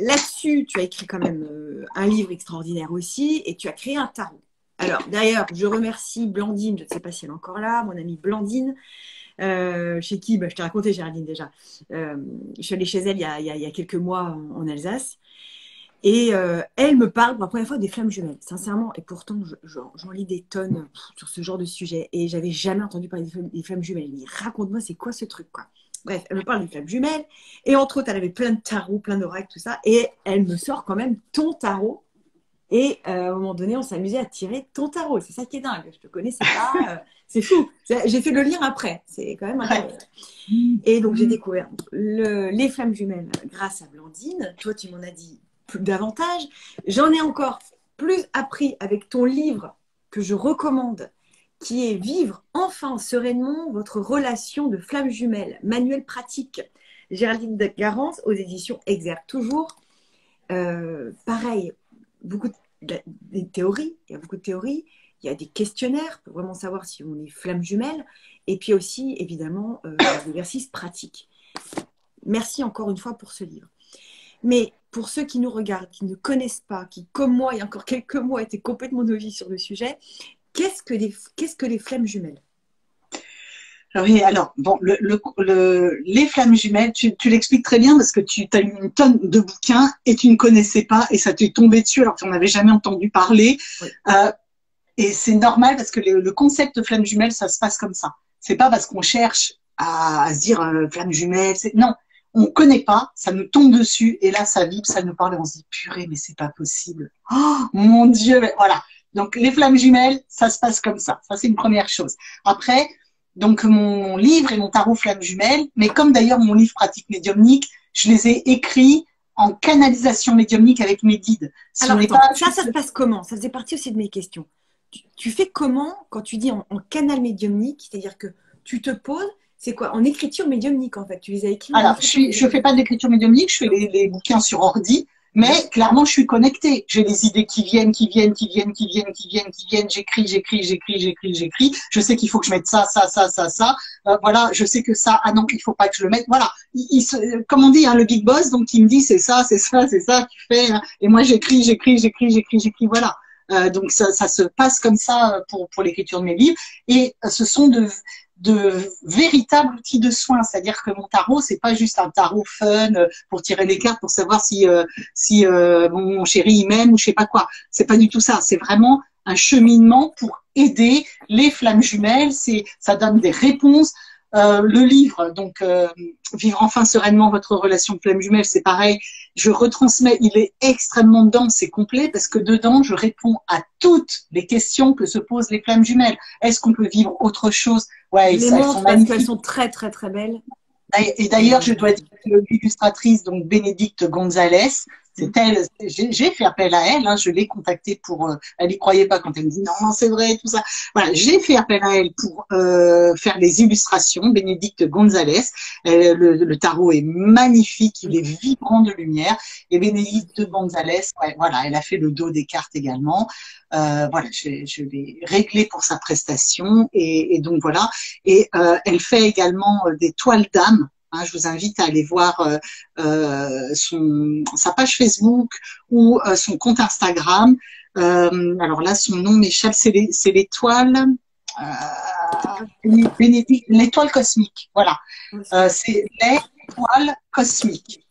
là-dessus, tu as écrit quand même un livre extraordinaire aussi et tu as créé un tarot. Alors, d'ailleurs, je remercie Blandine, je ne sais pas si elle est encore là, mon amie Blandine, chez qui, je t'ai raconté Géraldine déjà. Je suis allée chez elle il y a quelques mois en Alsace. Et elle me parle pour la première fois des flammes jumelles, sincèrement. Et pourtant, j'en lis des tonnes sur ce genre de sujet. Et j'avais jamais entendu parler des flammes jumelles. Elle me dit, raconte-moi, c'est quoi ce truc, quoi. Bref, elle me parle des flammes jumelles. Et entre autres, elle avait plein de tarots, plein d'oracles, tout ça. Et elle me sort quand même ton tarot. Et à un moment donné, on s'amusait à tirer ton tarot. C'est ça qui est dingue. Je te connaissais pas. C'est fou. J'ai fait le lien après. C'est quand même incroyable. Et donc, j'ai découvert les flammes jumelles grâce à Blandine. Toi, tu m'en as dit davantage. J'en ai encore plus appris avec ton livre que je recommande, qui est Vivre enfin sereinement votre relation de flamme jumelle, manuel pratique. Géraldine de Garance aux éditions Exergue. Toujours. Pareil, beaucoup des théories, il y a beaucoup de théories, il y a des questionnaires pour vraiment savoir si on est flamme jumelle, et puis aussi, évidemment, des exercices pratiques. Merci encore une fois pour ce livre. Mais pour ceux qui nous regardent, qui ne connaissent pas, qui, comme moi, il y a encore quelques mois, étaient complètement novices sur le sujet, qu'est-ce que les flammes jumelles? Oui, alors, bon, les flammes jumelles, tu l'expliques très bien parce que tu as eu une tonne de bouquins et tu ne connaissais pas et ça t'est tombé dessus alors que tu n'en avais jamais entendu parler. Oui. Et c'est normal parce que le concept de flamme jumelle, ça se passe comme ça. C'est pas parce qu'on cherche à se dire flamme jumelle, non. On connaît pas, ça nous tombe dessus et là, ça vibre, ça nous parle et on se dit purée, mais c'est pas possible. Oh, mon Dieu, mais voilà. Donc, les flammes jumelles, ça se passe comme ça. Ça, c'est une première chose. Après, donc mon livre et mon tarot flamme jumelle, mais comme d'ailleurs mon livre pratique médiumnique, je les ai écrits en canalisation médiumnique avec mes guides. Alors attends, ça se passe comment? Ça faisait partie aussi de mes questions. Tu fais comment quand tu dis en canal médiumnique, c'est-à-dire que tu te poses, c'est quoi? En écriture médiumnique en fait, tu les as écrits. Alors je fais pas d'écriture médiumnique, je fais les bouquins sur ordi. Mais clairement, je suis connectée. J'ai les idées qui viennent. J'écris. Je sais qu'il faut que je mette ça. Voilà, je sais que ça. Ah non, il faut pas que je le mette. Voilà. Comme on dit, le big boss, donc il me dit c'est ça, tu fais. Hein. Et moi, j'écris. Voilà. Donc ça se passe comme ça pour l'écriture de mes livres. Et ce sont de véritables outils de soins. C'est-à-dire que mon tarot, c'est pas juste un tarot fun pour tirer les cartes pour savoir si mon chéri il m'aime ou je sais pas quoi. C'est pas du tout ça. C'est vraiment un cheminement pour aider les flammes jumelles. Ça donne des réponses. Le livre, donc Vivre enfin sereinement votre relation flamme jumelle, c'est pareil. Je retransmets, il est extrêmement dense et complet parce que dedans, je réponds à toutes les questions que se posent les flammes jumelles. Est-ce qu'on peut vivre autre chose? Ouais, elles sont magnifiques. Parce qu'elles sont très très très belles. Et d'ailleurs, je dois dire que l'illustratrice, donc Bénédicte Gonzalez, c'est elle, j'ai fait appel à elle, hein, je l'ai contactée pour, elle y croyait pas quand elle me dit non, c'est vrai, tout ça. Voilà, j'ai fait appel à elle pour faire les illustrations, Bénédicte Gonzalez. Le tarot est magnifique, il est vibrant de lumière. Et Bénédicte Gonzalez, ouais, voilà, elle a fait le dos des cartes également. Voilà, je l'ai réglé pour sa prestation et donc voilà. Et elle fait également des toiles d'âme. Hein, je vous invite à aller voir sa page Facebook ou son compte Instagram. Alors là, son nom m'échappe, c'est l'étoile l'étoile cosmique. Voilà, c'est l'étoile cosmique.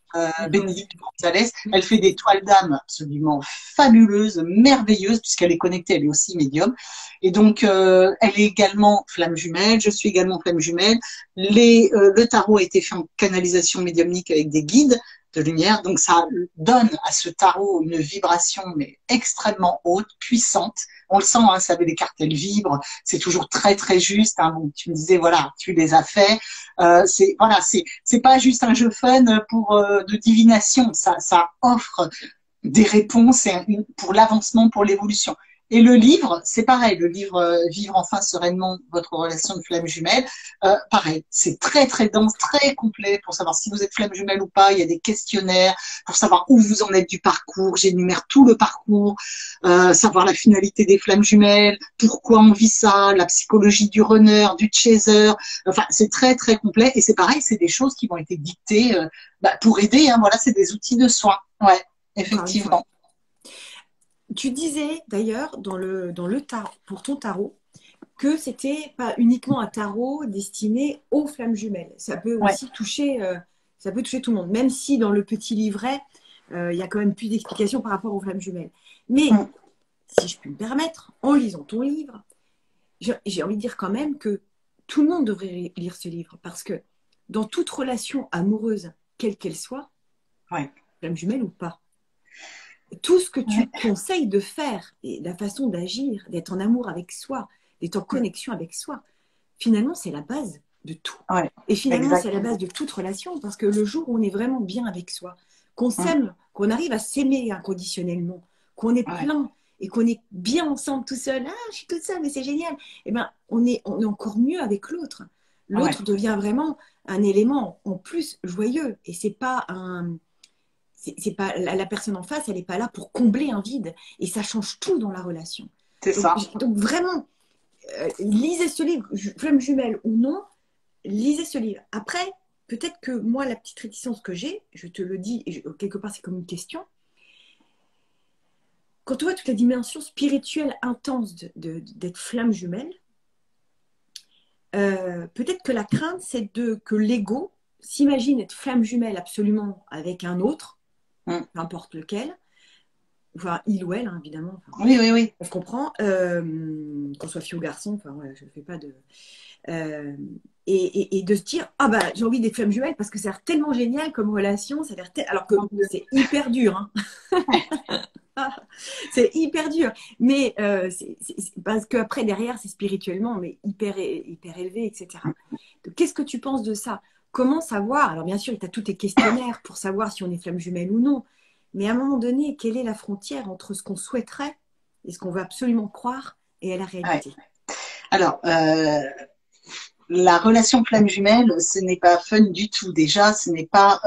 Bénédicte Gonzalez, elle fait des toiles d'âme absolument fabuleuses, merveilleuses, puisqu'elle est connectée, elle est aussi médium. Et donc, elle est également flamme jumelle, je suis également flamme jumelle. Le tarot a été fait en canalisation médiumnique avec des guides de lumière, donc ça donne à ce tarot une vibration mais extrêmement haute, puissante. On le sent, hein, ça avait les cartes, elles vibrent, c'est toujours très très juste. Hein. Bon, tu me disais voilà, tu les as fait. C'est pas juste un jeu fun pour de divination. Ça offre des réponses pour l'avancement, pour l'évolution. Et le livre, c'est pareil, le livre Vivre enfin sereinement votre relation de flamme jumelle, pareil, c'est très très dense, très complet pour savoir si vous êtes flamme jumelle ou pas. Il y a des questionnaires pour savoir où vous en êtes du parcours. J'énumère tout le parcours, savoir la finalité des flammes jumelles, pourquoi on vit ça, la psychologie du runner, du chaser. Enfin, c'est très très complet et c'est pareil, c'est des choses qui vont être dictées pour aider. Hein, voilà, c'est des outils de soins. Ouais, effectivement. Tu disais d'ailleurs pour ton tarot que c'était pas uniquement un tarot destiné aux flammes jumelles. Ça peut aussi toucher, tout le monde, même si dans le petit livret, il y a quand même plus d'explications par rapport aux flammes jumelles. Mais si je puis me permettre, en lisant ton livre, j'ai envie de dire quand même que tout le monde devrait lire ce livre parce que dans toute relation amoureuse, quelle qu'elle soit, flamme jumelle ou pas, tout ce que tu conseilles de faire et la façon d'agir, d'être en amour avec soi, d'être en connexion avec soi, finalement, c'est la base de tout. Et finalement, c'est la base de toute relation parce que le jour où on est vraiment bien avec soi, qu'on s'aime, qu'on arrive à s'aimer inconditionnellement, qu'on est plein et qu'on est bien ensemble tout seul, je suis toute seule, mais c'est génial, eh ben, on est encore mieux avec l'autre. L'autre devient vraiment un élément en plus joyeux et c'est pas la personne en face, elle n'est pas là pour combler un vide. Et ça change tout dans la relation. C'est ça. Donc vraiment, lisez ce livre, flamme jumelle ou non, lisez ce livre. Après, peut-être que moi, la petite réticence que j'ai, je te le dis, et quelque part c'est comme une question, quand tu vois toute la dimension spirituelle intense d'être flamme jumelle, peut-être que la crainte, c'est que l'ego s'imagine être flamme jumelle absolument avec un autre, peu importe lequel, enfin il ou elle, hein, évidemment. Enfin, oui. On se comprend, qu'on soit fille ou garçon, enfin voilà, je ne fais pas de. Et de se dire, j'ai envie des flammes jumelles parce que ça a l'air tellement génial comme relation, ça a l'air alors que c'est hyper dur. Hein. C'est hyper dur, mais c'est parce qu'après derrière c'est spirituellement mais hyper élevé, etc. Donc, qu'est-ce que tu penses de ça? Comment savoir? Alors bien sûr, tu as tous tes questionnaires pour savoir si on est flamme jumelle ou non, mais à un moment donné, quelle est la frontière entre ce qu'on souhaiterait et ce qu'on veut absolument croire et la réalité? Alors, la relation flamme jumelle, ce n'est pas fun du tout. Déjà, ce n'est pas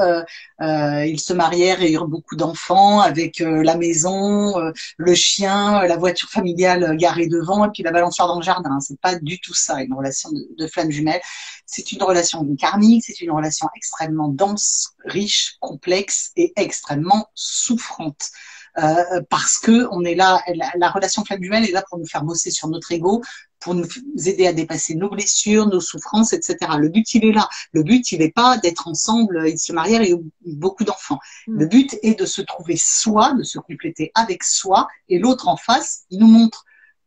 ils se marièrent et eurent beaucoup d'enfants avec la maison, le chien, la voiture familiale garée devant et puis la balançoire dans le jardin. C'est pas du tout ça, une relation de flamme jumelle. C'est une relation karmique, c'est une relation extrêmement dense, riche, complexe et extrêmement souffrante. parce que on est là, la relation flamme jumelle est là pour nous faire bosser sur notre ego, pour nous aider à dépasser nos blessures, nos souffrances, etc. Le but, il est là. Le but, il n'est pas d'être ensemble, ils se marièrent et beaucoup d'enfants. Le but est de se trouver soi, de se compléter avec soi, et l'autre en face, il nous montre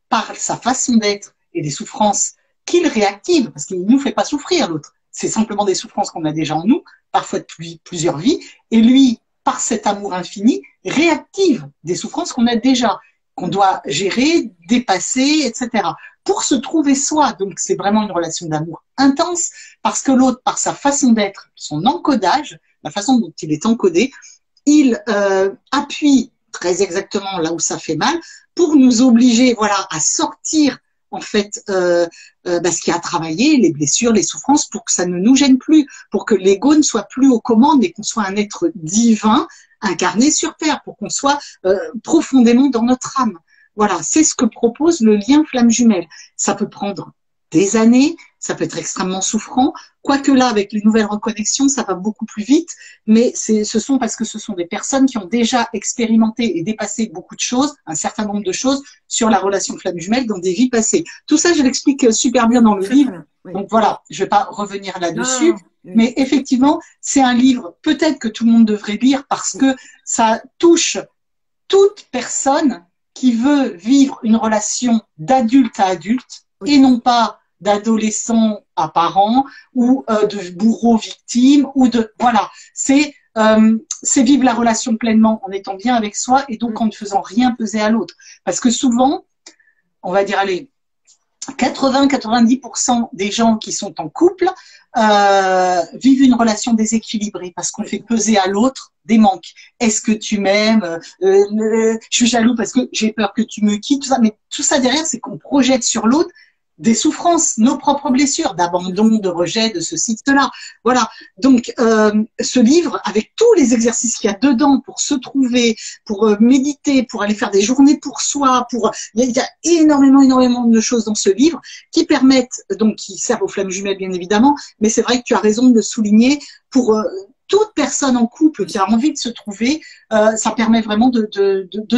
par sa façon d'être et des souffrances qu'il réactive, parce qu'il ne nous fait pas souffrir, l'autre. C'est simplement des souffrances qu'on a déjà en nous, parfois depuis plusieurs vies, et lui, par cet amour infini, réactive des souffrances qu'on a déjà, qu'on doit gérer, dépasser, etc. Pour se trouver soi. Donc, c'est vraiment une relation d'amour intense, parce que l'autre, par sa façon d'être, son encodage, la façon dont il est encodé, il appuie très exactement là où ça fait mal, pour nous obliger, voilà, à sortir en fait ce qui a travaillé, les blessures, les souffrances, pour que ça ne nous gêne plus, pour que l'ego ne soit plus aux commandes et qu'on soit un être divin incarné sur Terre, pour qu'on soit profondément dans notre âme. Voilà, c'est ce que propose le lien flamme jumelle. Ça peut prendre des années, ça peut être extrêmement souffrant, quoique là, avec les nouvelles reconnexions, ça va beaucoup plus vite, mais parce que ce sont des personnes qui ont déjà expérimenté et dépassé beaucoup de choses, un certain nombre de choses, sur la relation flamme jumelle dans des vies passées. Tout ça, je l'explique super bien dans le livre, oui. Donc voilà, je vais pas revenir là-dessus, mais effectivement, c'est un livre peut-être que tout le monde devrait lire parce que ça touche toute personne qui veut vivre une relation d'adulte à adulte, et non pas d'adolescent à parent ou de bourreau victime ou de voilà, c'est vivre la relation pleinement en étant bien avec soi et donc en ne faisant rien peser à l'autre, parce que souvent on va dire allez 80-90% des gens qui sont en couple vivent une relation déséquilibrée parce qu'on fait peser à l'autre des manques. Est-ce que tu m'aimes? Je suis jaloux parce que j'ai peur que tu me quittes, tout ça. Mais tout ça derrière, c'est qu'on projette sur l'autre des souffrances, nos propres blessures, d'abandon, de rejet, de ceci, de cela. Voilà. Donc, ce livre, avec tous les exercices qu'il y a dedans pour se trouver, pour méditer, pour aller faire des journées pour soi, il y a énormément de choses dans ce livre qui permettent, donc, qui servent aux flammes jumelles, bien évidemment, mais c'est vrai que tu as raison de le souligner pour toute personne en couple qui a envie de se trouver, ça permet vraiment de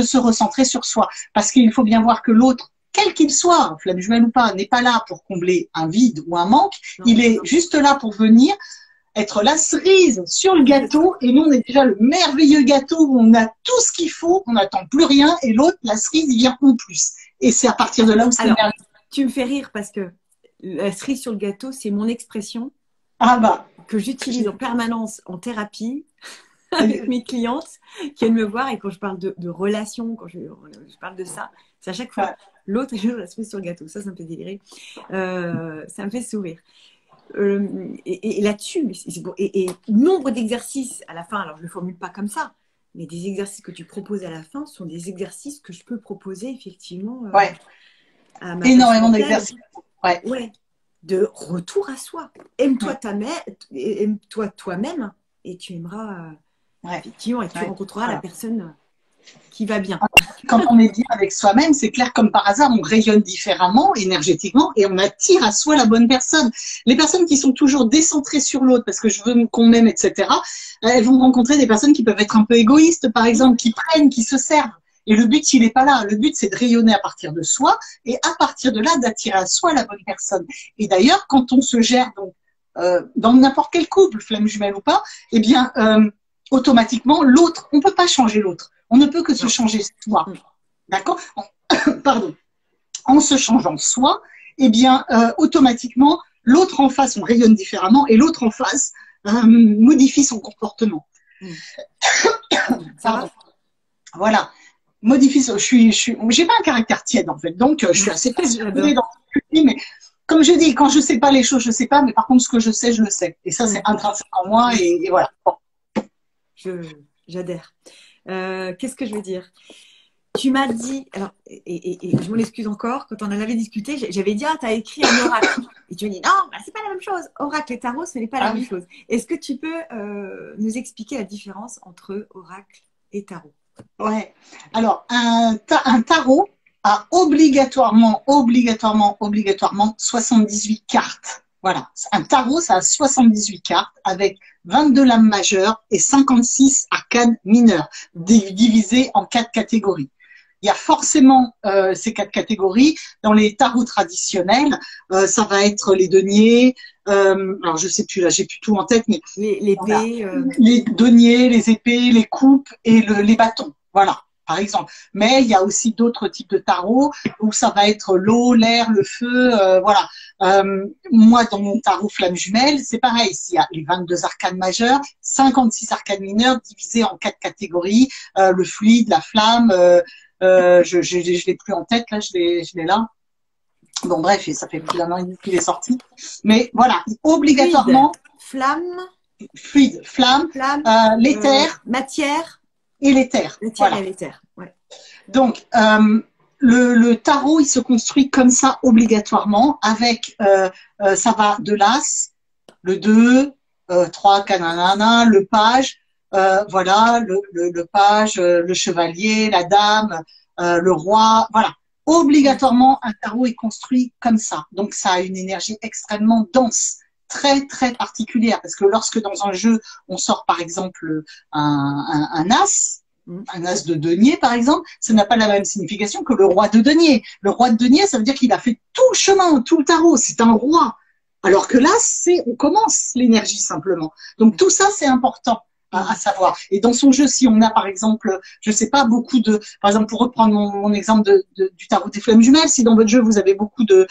se recentrer sur soi. Parce qu'il faut bien voir que l'autre, quel qu'il soit, flamme jumelle ou pas, n'est pas là pour combler un vide ou un manque. Il est juste là pour venir être la cerise sur le gâteau. Et nous, on est déjà le merveilleux gâteau où on a tout ce qu'il faut, on n'attend plus rien. Et l'autre, la cerise, il vient en plus. Et c'est à partir de là où c'est merveilleux. Tu me fais rire parce que la cerise sur le gâteau, c'est mon expression que j'utilise en permanence en thérapie avec mes clientes qui viennent me voir, et quand je parle de relations, quand je parle de ça, c'est à chaque fois l'autre est la cerise sur le gâteau. Ça me fait délirer. Ça me fait sourire. Et là-dessus, et nombre d'exercices à la fin, alors je ne le formule pas comme ça, mais des exercices que tu proposes à la fin sont des exercices que je peux proposer effectivement à ma énormément d'exercices. Ouais. De retour à soi. Aime-toi aime-toi toi-même et tu aimeras effectivement, et tu rencontreras la personne qui va bien. Quand on est bien avec soi-même, c'est clair, comme par hasard, on rayonne différemment, énergétiquement, et on attire à soi la bonne personne. Les personnes qui sont toujours décentrées sur l'autre, parce que je veux qu'on m'aime, etc., elles vont rencontrer des personnes qui peuvent être un peu égoïstes, par exemple, qui prennent, qui se servent. Et le but, il n'est pas là. Le but, c'est de rayonner à partir de soi, et à partir de là, d'attirer à soi la bonne personne. Et d'ailleurs, quand on se gère donc dans n'importe quel couple, flamme jumelle ou pas, eh bien, automatiquement, l'autre, on ne peut pas changer l'autre. On ne peut que se changer soi. D'accord? Pardon. En se changeant soi, eh bien, automatiquement, l'autre en face, on rayonne différemment, et l'autre en face modifie son comportement. Pardon. Voilà. Modifie. J'ai pas un caractère tiède, en fait. Donc, je suis assez passionnée dans ce que je dis, mais comme je dis, quand je sais pas les choses, je sais pas, mais par contre, ce que je sais, je le sais. Et ça, c'est intrinsèque en moi, et voilà. Bon. J'adhère. Qu'est-ce que je veux dire? Tu m'as dit, alors, et je m'en excuse encore, quand on en avait discuté, j'avais dit, tu as écrit un oracle. Et tu m'as dit, non, c'est pas la même chose. Oracle et tarot, ce n'est pas la même chose. Est-ce que tu peux nous expliquer la différence entre oracle et tarot? Ouais. Alors, un tarot a obligatoirement 78 cartes. Voilà. Un tarot, ça a 78 cartes avec 22 lames majeures et 56 arcanes mineures, divisées en 4 catégories. Il y a forcément ces 4 catégories. Dans les tarots traditionnels, ça va être les deniers. Alors je sais plus là, j'ai plus tout en tête, mais l'épée, les deniers, les épées, les coupes et les bâtons. Voilà, par exemple. Mais il y a aussi d'autres types de tarots où ça va être l'eau, l'air, le feu. Voilà. Moi, dans mon tarot flamme jumelle, c'est pareil. Il y a les 22 arcanes majeures, 56 arcanes mineures divisées en 4 catégories. Le fluide, la flamme. Je l'ai plus en tête là, je l'ai là. Bon bref, ça fait plus d'un an et demi qu'il est sorti. Mais voilà, obligatoirement. Fluide, flamme, l'éther, matière et l'éther. Voilà. Et l'éther. Ouais. Donc le tarot, il se construit comme ça obligatoirement avec ça va de l'as, le 2, 3, 4, nanana, le page. Voilà, le page, le chevalier, la dame, le roi, voilà. Obligatoirement, un tarot est construit comme ça. Donc, ça a une énergie extrêmement dense, très, très particulière. Parce que lorsque dans un jeu, on sort par exemple un as de denier, par exemple, ça n'a pas la même signification que le roi de denier. Le roi de denier, ça veut dire qu'il a fait tout le chemin, tout le tarot. C'est un roi. Alors que là, on commence l'énergie simplement. Donc, tout ça, c'est important à savoir. Et dans son jeu, si on a par exemple, je sais pas, beaucoup par exemple, pour reprendre mon exemple du tarot des flammes jumelles, si dans votre jeu vous avez beaucoup de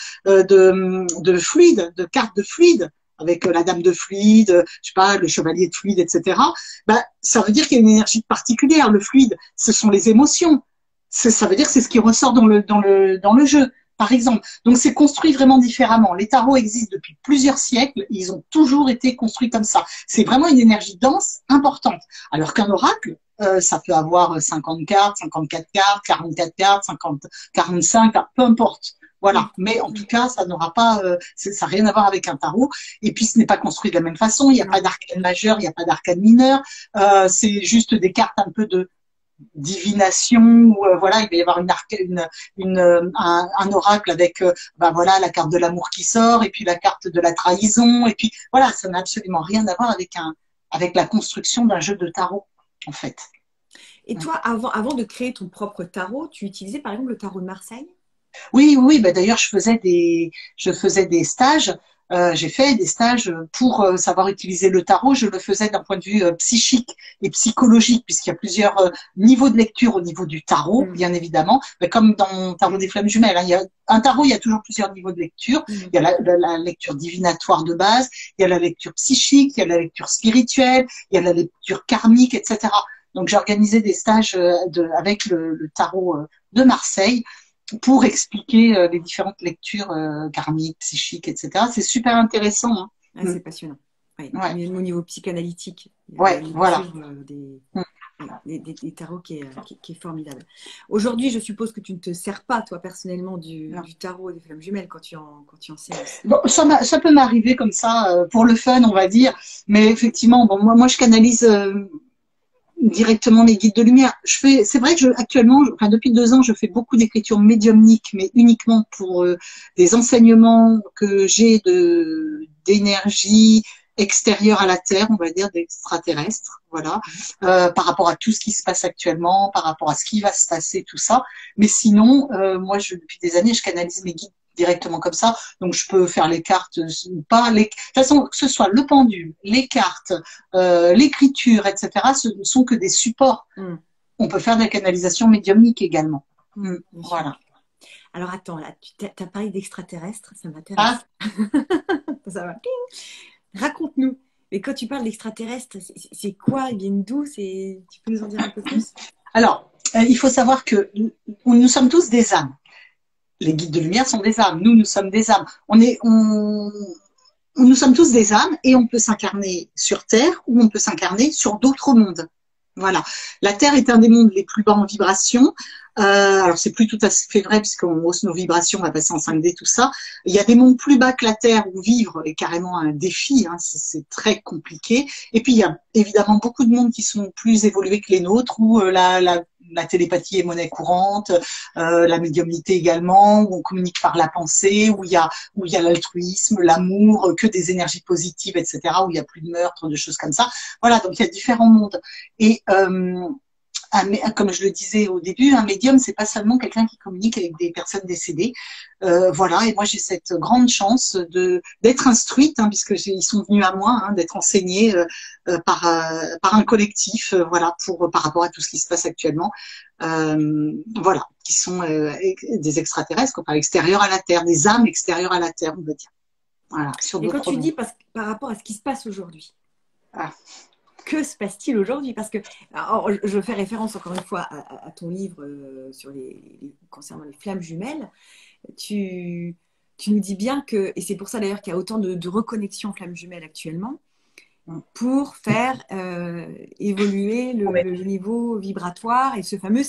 fluide, de cartes de fluide, avec la dame de fluide, je sais pas, le chevalier de fluide, etc. Ben, ça veut dire qu'il y a une énergie particulière. Le fluide, ce sont les émotions. Ça veut dire que c'est ce qui ressort dans le jeu. Par exemple. Donc, c'est construit vraiment différemment. Les tarots existent depuis plusieurs siècles. Ils ont toujours été construits comme ça. C'est vraiment une énergie dense, importante. Alors qu'un oracle, ça peut avoir 50 cartes, 54 cartes, 44 cartes, 45 cartes, peu importe. Voilà. Mais en tout cas, ça n'aura pas, ça n'a rien à voir avec un tarot. Et puis, ce n'est pas construit de la même façon. Il n'y a pas d'arcane majeur, il n'y a pas d'arcane mineur. C'est juste des cartes un peu de divination où voilà, il va y avoir un oracle avec voilà, la carte de l'amour qui sort et puis la carte de la trahison et puis voilà, ça n'a absolument rien à voir avec la construction d'un jeu de tarot en fait. Et toi, avant de créer ton propre tarot, tu utilisais par exemple le tarot de Marseille? Oui, bah d'ailleurs je faisais des stages. J'ai fait des stages pour savoir utiliser le tarot. Je le faisais d'un point de vue psychique et psychologique, puisqu'il y a plusieurs niveaux de lecture au niveau du tarot, bien évidemment. Mais comme dans mon tarot des flammes jumelles, hein, il y a toujours plusieurs niveaux de lecture. Il y a la lecture divinatoire de base, il y a la lecture psychique, il y a la lecture spirituelle, il y a la lecture karmique, etc. Donc j'ai organisé des stages avec le tarot de Marseille, pour expliquer les différentes lectures karmiques, psychiques, etc. C'est super intéressant. Hein. Ah, c'est passionnant. Ouais. Même au niveau psychanalytique. Ouais, voilà. Des tarots qui est formidable. Aujourd'hui, je suppose que tu ne te sers pas, toi, personnellement, du tarot des flammes jumelles quand tu enseignes. Bon, ça peut m'arriver comme ça, pour le fun, on va dire. Mais effectivement, bon, moi je canalise directement les guides de lumière. C'est vrai que actuellement, depuis 2 ans, je fais beaucoup d'écriture médiumnique, mais uniquement pour des enseignements que j'ai d'énergie extérieure à la Terre, on va dire, d'extraterrestres, voilà, par rapport à tout ce qui se passe actuellement, par rapport à ce qui va se passer, tout ça. Mais sinon, moi, depuis des années, je canalise mes guides directement comme ça, donc je peux faire les cartes ou pas. De toute façon, que ce soit le pendule, les cartes, l'écriture, etc., ce ne sont que des supports. On peut faire de la canalisation médiumnique également. Voilà. Alors attends, là, tu as parlé d'extraterrestres, ça m'intéresse. Ça va. Raconte-nous. Mais quand tu parles d'extraterrestres, c'est quoi? Ils viennent d'où? Tu peux nous en dire un peu plus? Alors, il faut savoir que nous sommes tous des âmes. Les guides de lumière sont des âmes. Nous sommes des âmes. Nous sommes tous des âmes et on peut s'incarner sur Terre ou on peut s'incarner sur d'autres mondes. Voilà. La Terre est un des mondes les plus bas en vibration. Alors, c'est plus tout à fait vrai puisqu'on hausse nos vibrations, on va passer en 5D, tout ça. Il y a des mondes plus bas que la Terre où vivre est carrément un défi. Hein, c'est très compliqué. Et puis, il y a évidemment beaucoup de mondes qui sont plus évolués que les nôtres où la télépathie est monnaie courante, la médiumnité également, où on communique par la pensée, où il y a l'altruisme, l'amour, que des énergies positives, etc., où il y a plus de meurtres, de choses comme ça. Voilà, donc il y a différents mondes. Et comme je le disais au début, un médium, c'est pas seulement quelqu'un qui communique avec des personnes décédées. Voilà, et moi j'ai cette grande chance d'être instruite, hein, puisque ils sont venus à moi, hein, d'être enseignés par un collectif, voilà, par rapport à tout ce qui se passe actuellement. Voilà, qui sont des extraterrestres, enfin extérieurs à la Terre, des âmes extérieures à la Terre, on va dire. Voilà, sur Et quand d'autres tu dis mondes. par rapport à ce qui se passe aujourd'hui, Ah. que se passe-t-il aujourd'hui? Parce que alors, je fais référence encore une fois à ton livre sur concernant les flammes jumelles. Tu nous dis bien que, et c'est pour ça d'ailleurs qu'il y a autant de reconnexions flammes jumelles actuellement, pour faire évoluer le niveau vibratoire et ce fameux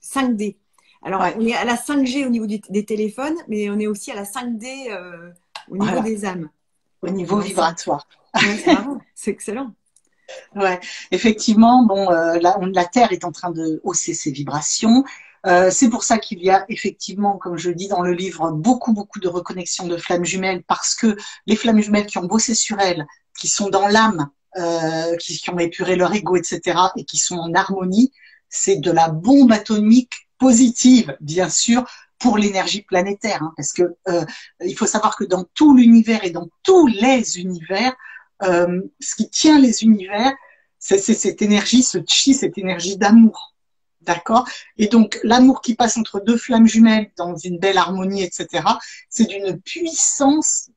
5D. Alors, Ouais. on est à la 5G au niveau des téléphones, mais on est aussi à la 5D au niveau des âmes. Au niveau vibratoire. Ouais, c'est marrant, c'est excellent. Ouais, effectivement, bon, la Terre est en train de hausser ses vibrations. C'est pour ça qu'il y a effectivement, comme je le dis dans le livre, beaucoup de reconnexions de flammes jumelles, parce que les flammes jumelles qui ont bossé sur elles, qui sont dans l'âme, qui ont épuré leur ego, etc., et qui sont en harmonie, c'est de la bombe atomique positive, bien sûr, pour l'énergie planétaire, hein, parce que il faut savoir que dans tout l'univers et dans tous les univers, ce qui tient les univers, c'est cette énergie, ce chi, cette énergie d'amour. D'accord? Et donc, l'amour qui passe entre deux flammes jumelles dans une belle harmonie, etc., c'est d'une puissance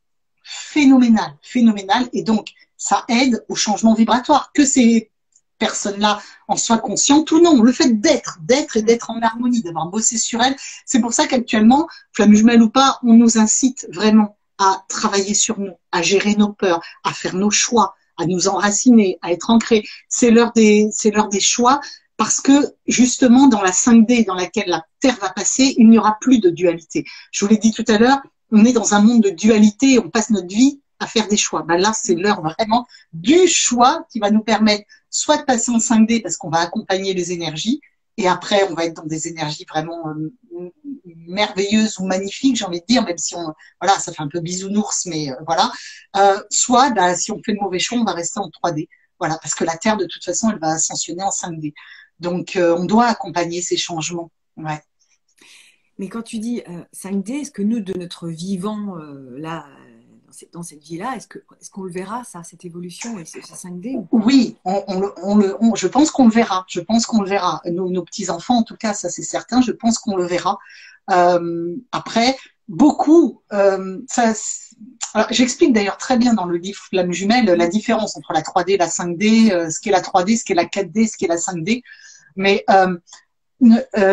phénoménale, phénoménale. Et donc, ça aide au changement vibratoire. Que ces personnes-là en soient conscientes ou non. Le fait d'être et d'être en harmonie, d'avoir bossé sur elles, c'est pour ça qu'actuellement, flammes jumelles ou pas, on nous incite vraiment à travailler sur nous, à gérer nos peurs, à faire nos choix, à nous enraciner, à être ancrés. C'est l'heure des choix, parce que justement, dans la 5D dans laquelle la Terre va passer, il n'y aura plus de dualité. Je vous l'ai dit tout à l'heure, on est dans un monde de dualité, on passe notre vie à faire des choix. Ben là, c'est l'heure vraiment du choix qui va nous permettre soit de passer en 5D parce qu'on va accompagner les énergies, et après, on va être dans des énergies vraiment merveilleuses ou magnifiques, j'ai envie de dire, même si voilà, ça fait un peu bisounours, mais voilà. Soit, bah, si on fait le mauvais choix, on va rester en 3D. Voilà, parce que la Terre, de toute façon, elle va ascensionner en 5D. Donc, on doit accompagner ces changements. Ouais. Mais quand tu dis 5D, est-ce que nous, de notre vivant, là, dans cette vie-là, est-ce qu'on le verra, ça, cette évolution et ce 5D ou pas? Oui, je pense qu'on le verra. Je pense qu'on le verra. Nos petits-enfants, en tout cas, ça c'est certain, je pense qu'on le verra. Après, beaucoup, j'explique d'ailleurs très bien dans le livre Flamme Jumelle la différence entre la 3D et la 5D, ce qu'est la 3D, ce qu'est la 4D, ce qu'est la 5D. Mais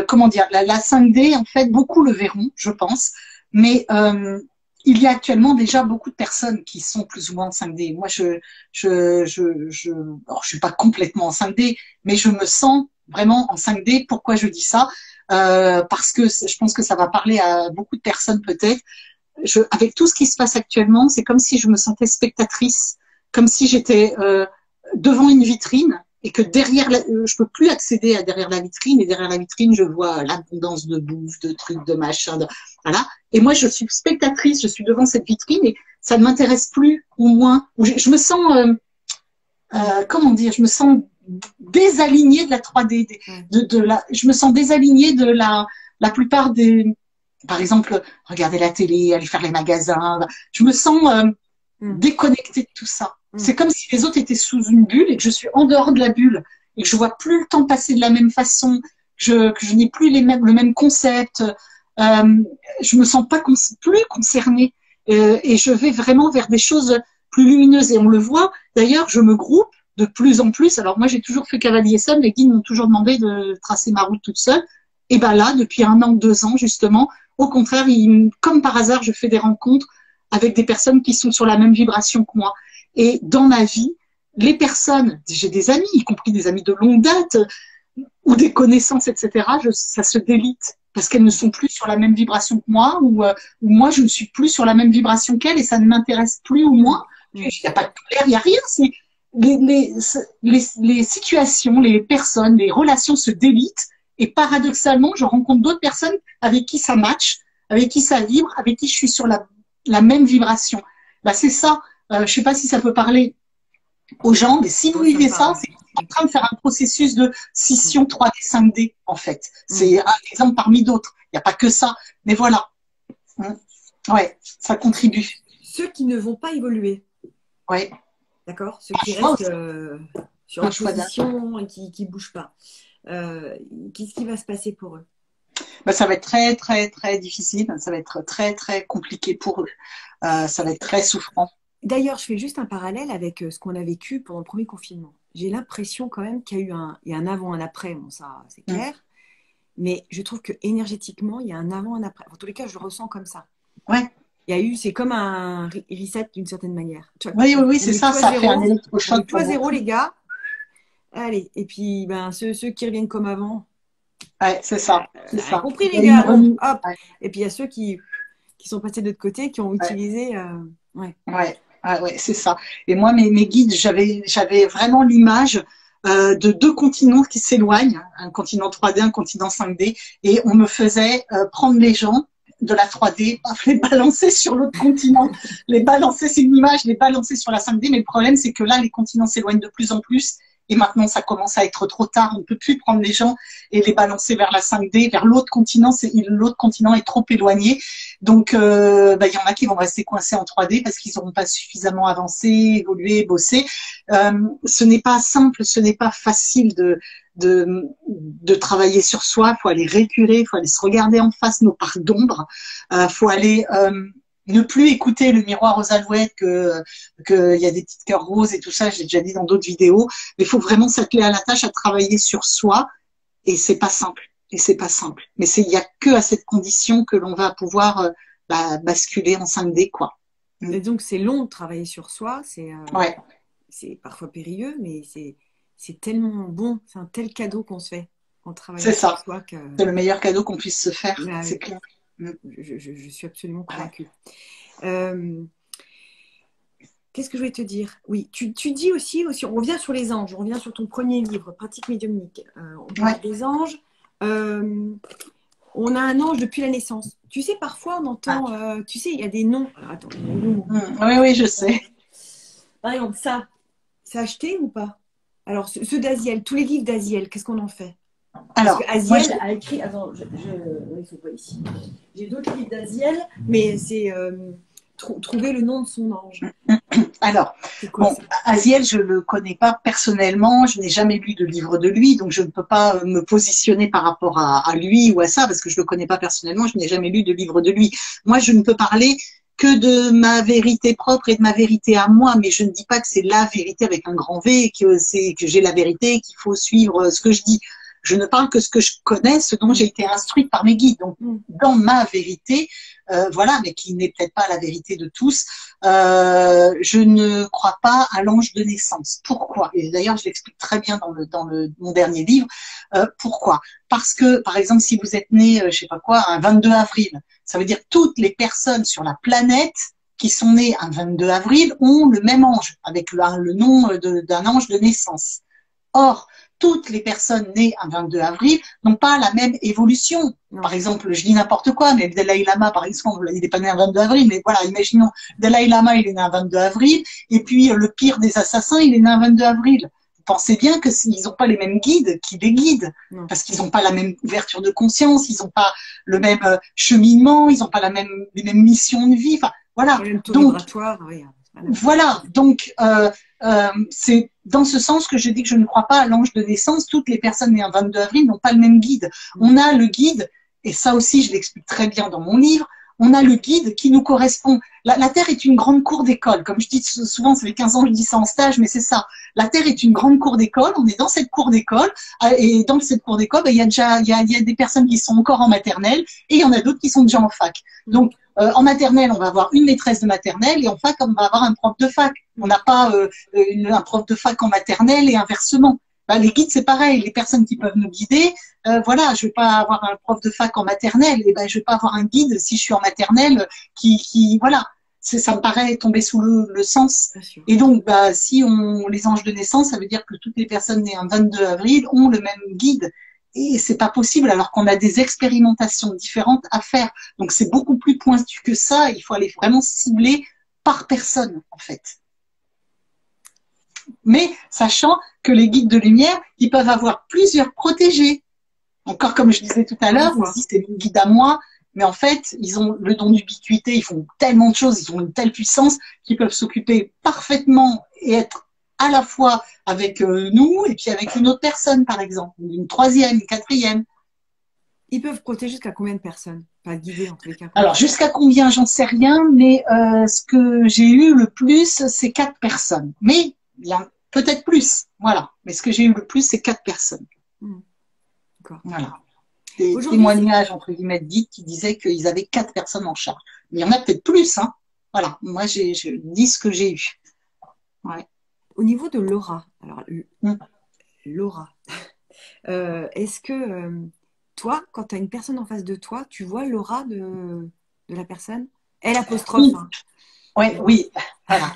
comment dire, la 5D, en fait, beaucoup le verront, je pense. Mais il y a actuellement déjà beaucoup de personnes qui sont plus ou moins en 5D. Moi, alors, je suis pas complètement en 5D, mais je me sens vraiment en 5D. Pourquoi je dis ça? Parce que je pense que ça va parler à beaucoup de personnes peut-être. Avec tout ce qui se passe actuellement, c'est comme si je me sentais spectatrice, comme si j'étais devant une vitrine et que derrière, je peux plus accéder à derrière la vitrine, et derrière la vitrine, je vois l'abondance de bouffe, de trucs, de machins, voilà. Et moi, je suis spectatrice, je suis devant cette vitrine et ça ne m'intéresse plus ou moins. Je me sens, comment dire, je me sens désalignée de la 3D, je me sens désalignée de la plupart des, par exemple, regarder la télé, aller faire les magasins. Je me sens déconnectée de tout ça. C'est comme si les autres étaient sous une bulle et que je suis en dehors de la bulle et que je vois plus le temps passer de la même façon, que je n'ai plus le même concept. Je me sens pas plus concernée et je vais vraiment vers des choses plus lumineuses. Et on le voit. D'ailleurs, je me groupe de plus en plus. Alors moi, j'ai toujours fait cavalier seul. Les guides m'ont toujours demandé de tracer ma route toute seule. Et ben là, depuis 1 an, 2 ans, justement, au contraire, comme par hasard, je fais des rencontres avec des personnes qui sont sur la même vibration que moi. Et dans ma vie, les personnes, j'ai des amis, y compris des amis de longue date, ou des connaissances, etc., ça se délite parce qu'elles ne sont plus sur la même vibration que moi, ou moi, je ne suis plus sur la même vibration qu'elles et ça ne m'intéresse plus ou moins. Il n'y a pas de colère, il n'y a rien. C'est les situations, les personnes, les relations se délitent Et paradoxalement, je rencontre d'autres personnes avec qui ça match, avec qui ça vibre, avec qui je suis sur la même vibration. Bah, c'est ça. Je sais pas si ça peut parler aux gens, mais si vous vivez ça, c'est en train de faire un processus de scission 3D, 5D, en fait. C'est un exemple parmi d'autres. Il n'y a pas que ça. Mais voilà. Ouais, ça contribue. Ceux qui ne vont pas évoluer. Ouais. D'accord. Ceux qui restent sur une position et qui ne bougent pas. Qu'est-ce qui va se passer pour eux? Bah, ça va être très, très, très difficile. Ça va être très, très compliqué pour eux. Ça va être très souffrant. D'ailleurs, je fais juste un parallèle avec ce qu'on a vécu pendant le premier confinement. J'ai l'impression quand même qu'il y a eu un avant, un après. Bon, ça, c'est clair. Mais je trouve que énergétiquement, il y a un avant, un après. En tous les cas, je le ressens comme ça. Ouais. Il y a eu, c'est comme un reset d'une certaine manière. Tu vois, oui, c'est ça. Ça fait un électrochoc. Toi zéro, les gars. Allez. Et puis, ben, ceux qui reviennent comme avant. Ouais, c'est ça. C'est ça. Compris, les gars. Bon, hop. Ouais. Et puis, il y a ceux qui sont passés de l'autre côté, qui ont utilisé. Ouais, c'est ça. Et moi, mes guides, j'avais vraiment l'image de deux continents qui s'éloignent, un continent 3D, un continent 5D, et on me faisait prendre les gens de la 3D, les balancer sur l'autre continent, les balancer, c'est une image, les balancer sur la 5D, mais le problème, c'est que là, les continents s'éloignent de plus en plus, et maintenant, ça commence à être trop tard, on ne peut plus prendre les gens et les balancer vers la 5D, vers l'autre continent est trop éloigné. Donc, il y en a qui vont rester coincés en 3D parce qu'ils n'auront pas suffisamment avancé, évolué, bossé. Ce n'est pas simple, ce n'est pas facile de travailler sur soi. Il faut aller récurer, il faut aller se regarder en face nos parts d'ombre. Faut aller ne plus écouter le miroir aux alouettes que y a des petites cœurs roses et tout ça. J'ai déjà dit dans d'autres vidéos. Mais il faut vraiment s'atteler à la tâche, à travailler sur soi. Et c'est pas simple. Mais il y a que à cette condition que l'on va pouvoir basculer en 5D, quoi. Et donc c'est long de travailler sur soi. Ouais. C'est parfois périlleux, mais c'est tellement bon. C'est un tel cadeau qu'on se fait en travaillant sur soi. C'est le meilleur cadeau qu'on puisse se faire. C'est clair. Je suis absolument convaincue. Qu'est-ce que je voulais te dire? Oui, tu dis aussi, on revient sur les anges, on revient sur ton premier livre, Pratique médiumnique. On parle des anges. On a un ange depuis la naissance. Tu sais, parfois on entend, tu sais, il y a des noms. Alors, attends, oui, je sais. Par exemple, ça, c'est acheté ou pas? Alors, ceux d'Aziel, tous les livres d'Aziel, qu'est-ce qu'on en fait? Alors, parce que Aziel a écrit. Attends, ils sont pas ici. J'ai d'autres livres d'Aziel, mais c'est trouver le nom de son ange. Alors, Aziel, je le connais pas personnellement, je n'ai jamais lu de livre de lui, donc je ne peux pas me positionner par rapport à lui ou à ça, parce que je le connais pas personnellement, je n'ai jamais lu de livre de lui. Moi, je ne peux parler que de ma vérité propre et de ma vérité à moi, mais je ne dis pas que c'est la vérité avec un grand V, et que j'ai la vérité, qu'il faut suivre ce que je dis. Je ne parle que ce que je connais, ce dont j'ai été instruite par mes guides. Donc, dans ma vérité, voilà, mais qui n'est peut-être pas la vérité de tous, je ne crois pas à l'ange de naissance. Pourquoi? Et d'ailleurs, je l'explique très bien dans mon dernier livre. Pourquoi? Parce que, par exemple, si vous êtes né, je sais pas quoi, un 22 avril, ça veut dire toutes les personnes sur la planète qui sont nées un 22 avril ont le même ange, avec le nom d'un ange de naissance. Or, toutes les personnes nées un 22 avril n'ont pas la même évolution. Non. Par exemple, je dis n'importe quoi, mais le Dalai Lama, par exemple, il n'est pas né un 22 avril, mais voilà, imaginons, Dalai Lama, il est né un 22 avril, et puis le pire des assassins, il est né un 22 avril. Vous pensez bien que ils n'ont pas les mêmes guides qui les guident, parce qu'ils n'ont pas la même ouverture de conscience, ils n'ont pas le même cheminement, ils n'ont pas les mêmes missions de vie. Enfin, voilà. Le même taux vibratoire, oui. Voilà, donc c'est dans ce sens que je dis que je ne crois pas à l'ange de naissance. Toutes les personnes nées un 22 avril n'ont pas le même guide. On a le guide, et ça aussi je l'explique très bien dans mon livre, on a le guide qui nous correspond. La Terre est une grande cour d'école. Comme je dis souvent, ça fait 15 ans que je dis ça en stage, mais c'est ça. La Terre est une grande cour d'école. On est dans cette cour d'école. Et dans cette cour d'école, il y a des personnes qui sont encore en maternelle et il y en a d'autres qui sont déjà en fac. Donc, en maternelle, on va avoir une maîtresse de maternelle et en fac, on va avoir un prof de fac. On n'a pas un prof de fac en maternelle et inversement. Les guides, c'est pareil. Les personnes qui peuvent nous guider, voilà, je vais pas avoir un prof de fac en maternelle, et je vais pas avoir un guide si je suis en maternelle voilà. Ça me paraît tomber sous le sens. Et donc, si les anges de naissance, ça veut dire que toutes les personnes nées un 22 avril ont le même guide. et c'est pas possible alors qu'on a des expérimentations différentes à faire. Donc c'est beaucoup plus pointu que ça. Il faut aller vraiment cibler par personne en fait. Mais sachant que les guides de lumière, ils peuvent avoir plusieurs protégés. Encore comme je disais tout à l'heure, on se dit c'est mon guide à moi, mais en fait, ils ont le don d'ubiquité, ils font tellement de choses, ils ont une telle puissance qu'ils peuvent s'occuper parfaitement et être à la fois avec nous et puis avec une autre personne, par exemple, une troisième, une quatrième. Ils peuvent protéger jusqu'à combien de personnes? Pas guider en tous les cas. Alors, jusqu'à combien, j'en sais rien, mais ce que j'ai eu le plus, c'est 4 personnes. Mais il y a peut-être plus, voilà. Mais ce que j'ai eu le plus, c'est 4 personnes. D'accord. Voilà. Des témoignages, entre guillemets, dites qui disaient qu'ils avaient 4 personnes en charge. Mais il y en a peut-être plus, hein. Voilà. Moi, je dis ce que j'ai eu. Ouais. Au niveau de l'aura, alors l'aura, est-ce que toi, quand tu as une personne en face de toi, tu vois l'aura de la personne? Elle apostrophe. Oui, hein. oui, voilà.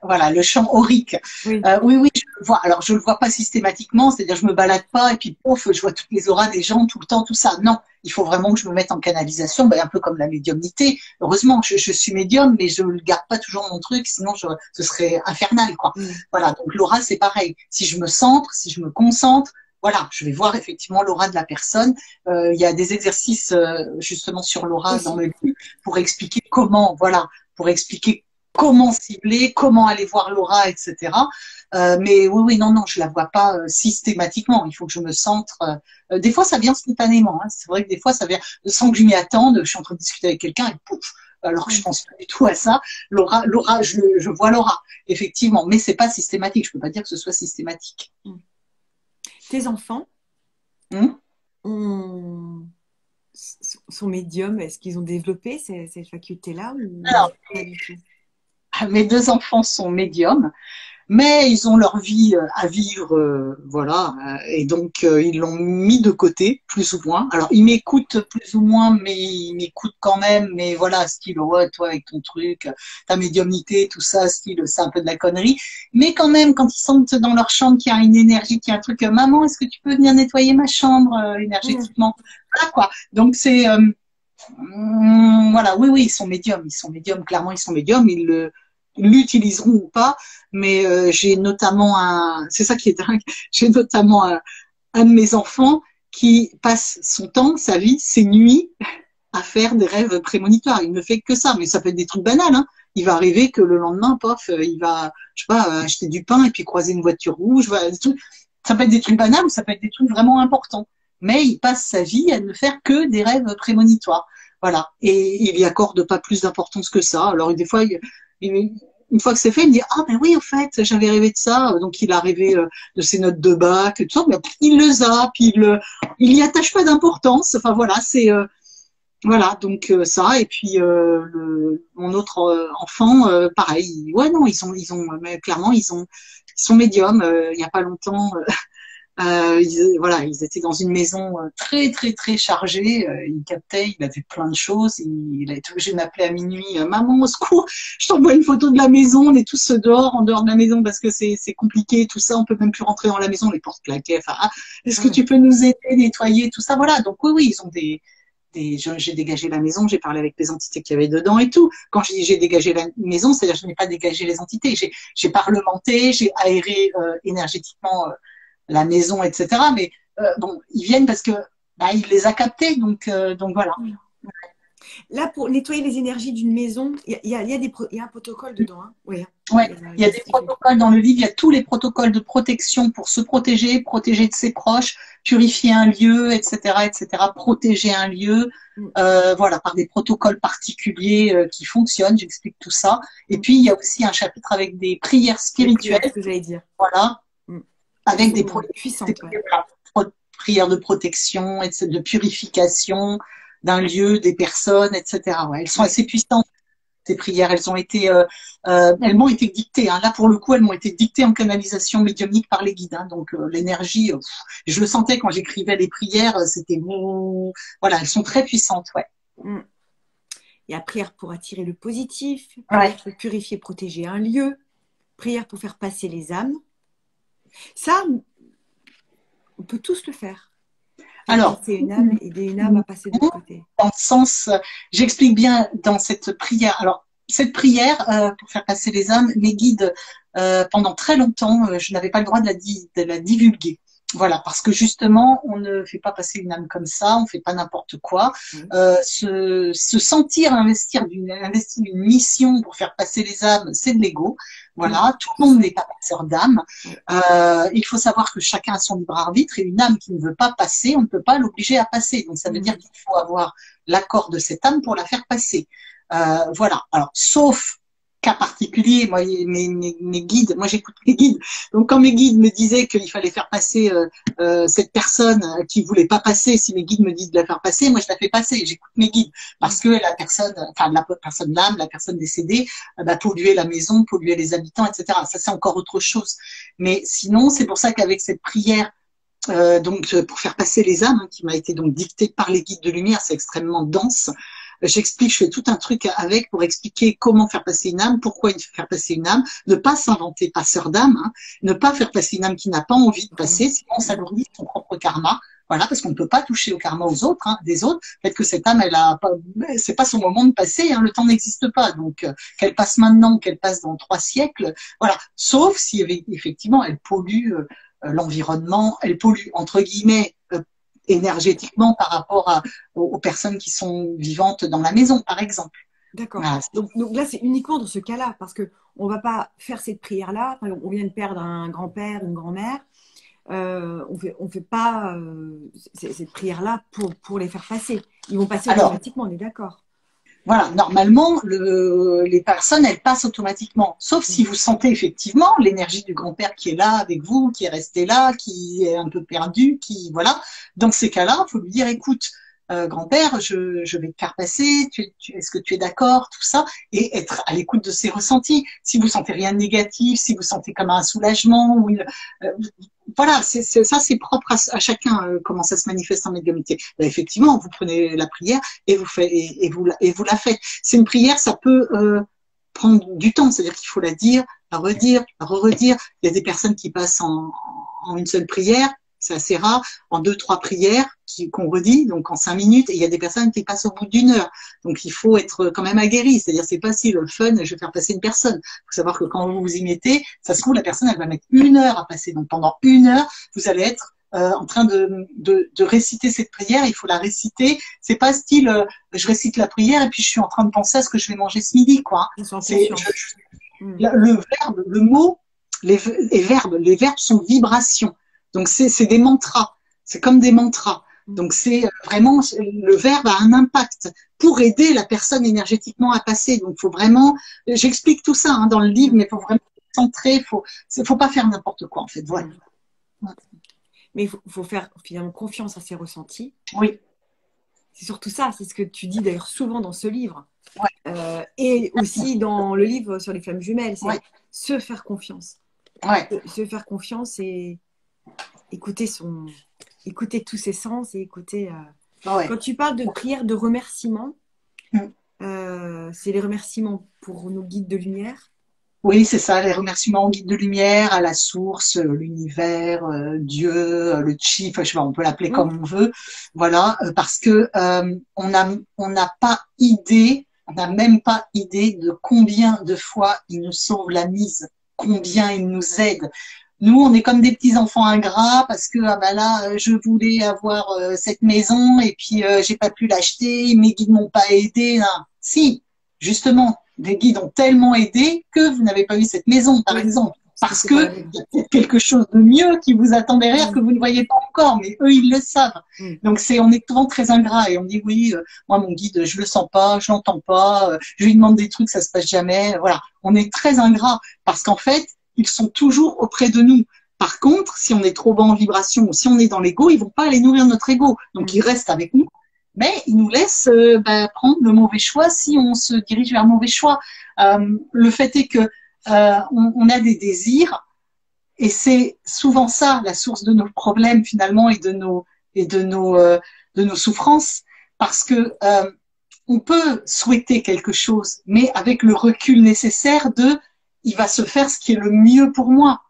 Voilà, le champ aurique. Oui. Oui, je le vois. Alors, je le vois pas systématiquement, c'est-à-dire je me balade pas et puis pouf, je vois toutes les auras des gens tout le temps, tout ça. Non, il faut vraiment que je me mette en canalisation, un peu comme la médiumnité. Heureusement, je suis médium, mais je ne garde pas toujours mon truc, sinon ce serait infernal, quoi. Voilà, donc l'aura, c'est pareil. Si je me centre, si je me concentre, voilà, je vais voir effectivement l'aura de la personne. Il y a des exercices justement sur l'aura dans le livre pour expliquer comment, voilà, pour expliquer comment cibler, comment aller voir l'aura, etc. Mais oui, non, je la vois pas systématiquement. Il faut que je me centre. Des fois, ça vient spontanément. Hein. C'est vrai que des fois, ça vient sans que je m'y attende. Je suis en train de discuter avec quelqu'un et pouf, alors que je pense pas du tout à ça. L'aura, je vois l'aura, effectivement, mais c'est pas systématique. Je peux pas dire que ce soit systématique. Tes enfants sont médiums. Est-ce qu'ils ont développé cette faculté-là ou alors, pas du tout? Mes 2 enfants sont médiums, mais ils ont leur vie à vivre, voilà, et donc ils l'ont mis de côté, plus ou moins. Alors ils m'écoutent plus ou moins, mais ils m'écoutent quand même, mais voilà, style, ouais, toi avec ton truc, ta médiumnité, tout ça, style, c'est un peu de la connerie. Mais quand même, quand ils sentent dans leur chambre qu'il y a une énergie, qu'il y a un truc, maman, est-ce que tu peux venir nettoyer ma chambre énergétiquement? Voilà, quoi. Donc c'est voilà, oui, ils sont médiums, clairement ils sont médiums, ils l'utiliseront ou pas, mais j'ai notamment c'est ça qui est dingue, j'ai notamment un de mes enfants qui passe son temps, sa vie, ses nuits à faire des rêves prémonitoires. Il ne fait que ça, mais ça peut être des trucs banals, hein. Il va arriver que le lendemain, pof, il va, je sais pas, acheter du pain et puis croiser une voiture rouge, voilà, des trucs. Ça peut être des trucs banals ou ça peut être des trucs vraiment importants. Mais il passe sa vie à ne faire que des rêves prémonitoires. Voilà. Et il y accorde pas plus d'importance que ça. Alors, des fois, une fois que c'est fait, il me dit, ah, ben oui, au fait, j'avais rêvé de ça. Donc, il a rêvé de ses notes de bac et tout ça. Mais il le zappe, il y attache pas d'importance. Enfin, voilà, c'est, voilà, donc ça. Et puis, mon autre enfant, pareil. Ouais, non, mais clairement, ils sont médiums. Il y a pas longtemps, voilà, ils étaient dans une maison très très très chargée. Il captait, il avait plein de choses. Il a été obligé de m'appeler à minuit. Maman, au secours, je t'envoie une photo de la maison. On est tous dehors, en dehors de la maison parce que c'est compliqué, tout ça. On peut même plus rentrer dans la maison, les portes claquaient. Enfin, est-ce que tu peux nous aider, nettoyer tout ça? Voilà. Donc oui, ils ont j'ai dégagé la maison, j'ai parlé avec les entités qu'il y avait dedans et tout. Quand je dis j'ai dégagé la maison, c'est-à-dire je n'ai pas dégagé les entités. J'ai parlementé, j'ai aéré énergétiquement la maison, etc. Mais bon, ils viennent parce que il les a captés, donc voilà. Là, pour nettoyer les énergies d'une maison, il y a un protocole dedans. Hein. Oui, ouais, il y a des protocoles dans le livre, il y a tous les protocoles de protection pour se protéger, protéger de ses proches, purifier un lieu, etc., protéger un lieu, voilà, par des protocoles particuliers qui fonctionnent. J'explique tout ça. Et puis, il y a aussi un chapitre avec des prières spirituelles. C'est ce que j'allais dire. Voilà. Avec des prières de protection, etc., de purification d'un lieu, des personnes, etc. Ouais, elles sont assez puissantes, ces prières. Elles m'ont été dictées. Hein. Là, pour le coup, elles m'ont été dictées en canalisation médiumnique par les guides. Hein. Donc, l'énergie, je le sentais quand j'écrivais les prières, c'était voilà, elles sont très puissantes, ouais. Il y a prière pour attirer le positif, prière pour purifier, protéger un lieu, prière pour faire passer les âmes. Ça, on peut tous le faire. Alors, passer une âme, aider une âme à passer de l'autre côté. dans le sens, j'explique bien dans cette prière. Alors, cette prière, pour faire passer les âmes, mes guides, pendant très longtemps, je n'avais pas le droit de la divulguer. Voilà, parce que justement, on ne fait pas passer une âme comme ça, on fait pas n'importe quoi. Se sentir investir d'une mission pour faire passer les âmes, c'est de l'ego. Voilà, tout le monde n'est pas passeur d'âme. Il faut savoir que chacun a son libre arbitre et une âme qui ne veut pas passer, on ne peut pas l'obliger à passer. Donc ça veut dire qu'il faut avoir l'accord de cette âme pour la faire passer. Voilà. Alors, sauf cas particulier, moi, mes guides, moi j'écoute mes guides. Donc quand mes guides me disaient qu'il fallait faire passer cette personne qui voulait pas passer, si mes guides me disent de la faire passer, moi je la fais passer. J'écoute mes guides parce que la personne, enfin la personne l'âme, la personne décédée, polluait la maison, polluait les habitants, etc. Ça c'est encore autre chose. Mais sinon, c'est pour ça qu'avec cette prière. Donc pour faire passer les âmes, qui m'a été donc dictée par les guides de lumière, c'est extrêmement dense. J'explique, je fais tout un truc avec pour expliquer comment faire passer une âme, pourquoi faire passer une âme, ne pas s'inventer passeur d'âme, ne pas faire passer une âme qui n'a pas envie de passer, sinon on s'alourdit son propre karma. Voilà, parce qu'on ne peut pas toucher au karma aux autres, des autres. Peut-être que cette âme, elle a pas, c'est pas son moment de passer, le temps n'existe pas. Donc, qu'elle passe maintenant, qu'elle passe dans 3 siècles, voilà. Sauf si effectivement elle pollue l'environnement, elle pollue entre guillemets énergétiquement par rapport aux personnes qui sont vivantes dans la maison, par exemple. D'accord. Voilà. Donc là, c'est uniquement dans ce cas-là, parce que on va pas faire cette prière-là. On vient de perdre un grand-père, une grand-mère. On fait pas cette prière-là pour les faire passer. Ils vont passer automatiquement, on est d'accord. Voilà, normalement, les personnes, elles passent automatiquement. Sauf si vous sentez effectivement l'énergie du grand-père qui est là avec vous, qui est resté là, qui est un peu perdu, qui, voilà. Dans ces cas-là, il faut lui dire, écoute, grand-père, je vais te faire passer, est-ce que tu es d'accord, tout ça, et être à l'écoute de ses ressentis. Si vous sentez rien de négatif, si vous sentez comme un soulagement, ou voilà, ça c'est propre à chacun, comment ça se manifeste en médiumnité. Effectivement, vous prenez la prière et vous la faites. C'est une prière, ça peut prendre du temps, c'est-à-dire qu'il faut la dire, la redire, la redire. Il y a des personnes qui passent en une seule prière. C'est assez rare, en 2-3 prières qu'on redit, donc en 5 minutes, et il y a des personnes qui passent au bout d'1 heure. Donc il faut être quand même aguerri, c'est-à-dire c'est pas si le fun, je vais faire passer une personne. Il faut savoir que quand vous vous y mettez, ça se trouve, la personne, elle va mettre 1 heure à passer. Donc pendant 1 heure, vous allez être en train de réciter cette prière, il faut la réciter. C'est pas style, je récite la prière et puis je suis en train de penser à ce que je vais manger ce midi, quoi. C'est le verbe, le mot, les verbes sont vibrations. Donc c'est des mantras, c'est comme des mantras. Donc c'est vraiment, le verbe a un impact pour aider la personne énergétiquement à passer. Donc il faut vraiment, j'explique tout ça dans le livre, mais il faut vraiment centrer, faut pas faire n'importe quoi en fait. Voilà. Mais il faut faire finalement confiance à ses ressentis. Oui. C'est surtout ça, c'est ce que tu dis d'ailleurs souvent dans ce livre. Ouais. Et aussi dans le livre sur les flammes jumelles, c'est se faire confiance. Ouais. Se faire confiance et écouter tous ses sens et écouter. Quand tu parles de prière de remerciement, c'est les remerciements pour nos guides de lumière. Oui, c'est ça, les remerciements aux guides de lumière, à la source, l'univers, Dieu, le chi, enfin je sais pas, on peut l'appeler comme on veut, voilà, parce que on n'a pas idée, on n'a même pas idée de combien de fois il nous sauve la mise, combien il nous aide. Nous, on est comme des petits enfants ingrats parce que là, je voulais avoir cette maison et puis j'ai pas pu l'acheter, mes guides m'ont pas aidé. Là. Si, justement, des guides ont tellement aidé que vous n'avez pas eu cette maison, par exemple, parce que il y a peut-être quelque chose de mieux qui vous attend derrière que vous ne voyez pas encore, mais eux ils le savent. Donc on est souvent très ingrats et on dit oui, moi mon guide, je le sens pas, je l'entends pas, je lui demande des trucs, ça se passe jamais. Voilà, on est très ingrats parce qu'en fait ils sont toujours auprès de nous. Par contre, si on est trop bas en vibration ou si on est dans l'ego, ils vont pas aller nourrir notre ego. Donc, ils restent avec nous, mais ils nous laissent prendre le mauvais choix si on se dirige vers le mauvais choix. Le fait est que on a des désirs et c'est souvent ça la source de nos problèmes finalement et de nos souffrances, parce que on peut souhaiter quelque chose, mais avec le recul nécessaire il va se faire ce qui est le mieux pour moi.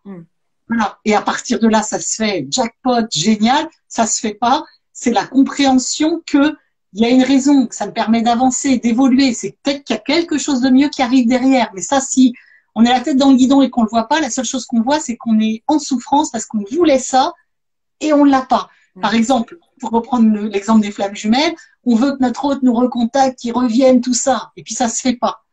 Voilà. Et à partir de là, ça se fait jackpot, génial. Ça se fait pas. c'est la compréhension que il y a une raison, que ça me permet d'avancer, d'évoluer. C'est peut-être qu'il y a quelque chose de mieux qui arrive derrière. Mais ça, si on est la tête dans le guidon et qu'on le voit pas, la seule chose qu'on voit, c'est qu'on est en souffrance parce qu'on voulait ça et on l'a pas. Par exemple, pour reprendre l'exemple des flammes jumelles, on veut que notre hôte nous recontacte, qu'il revienne, tout ça. Et puis ça se fait pas.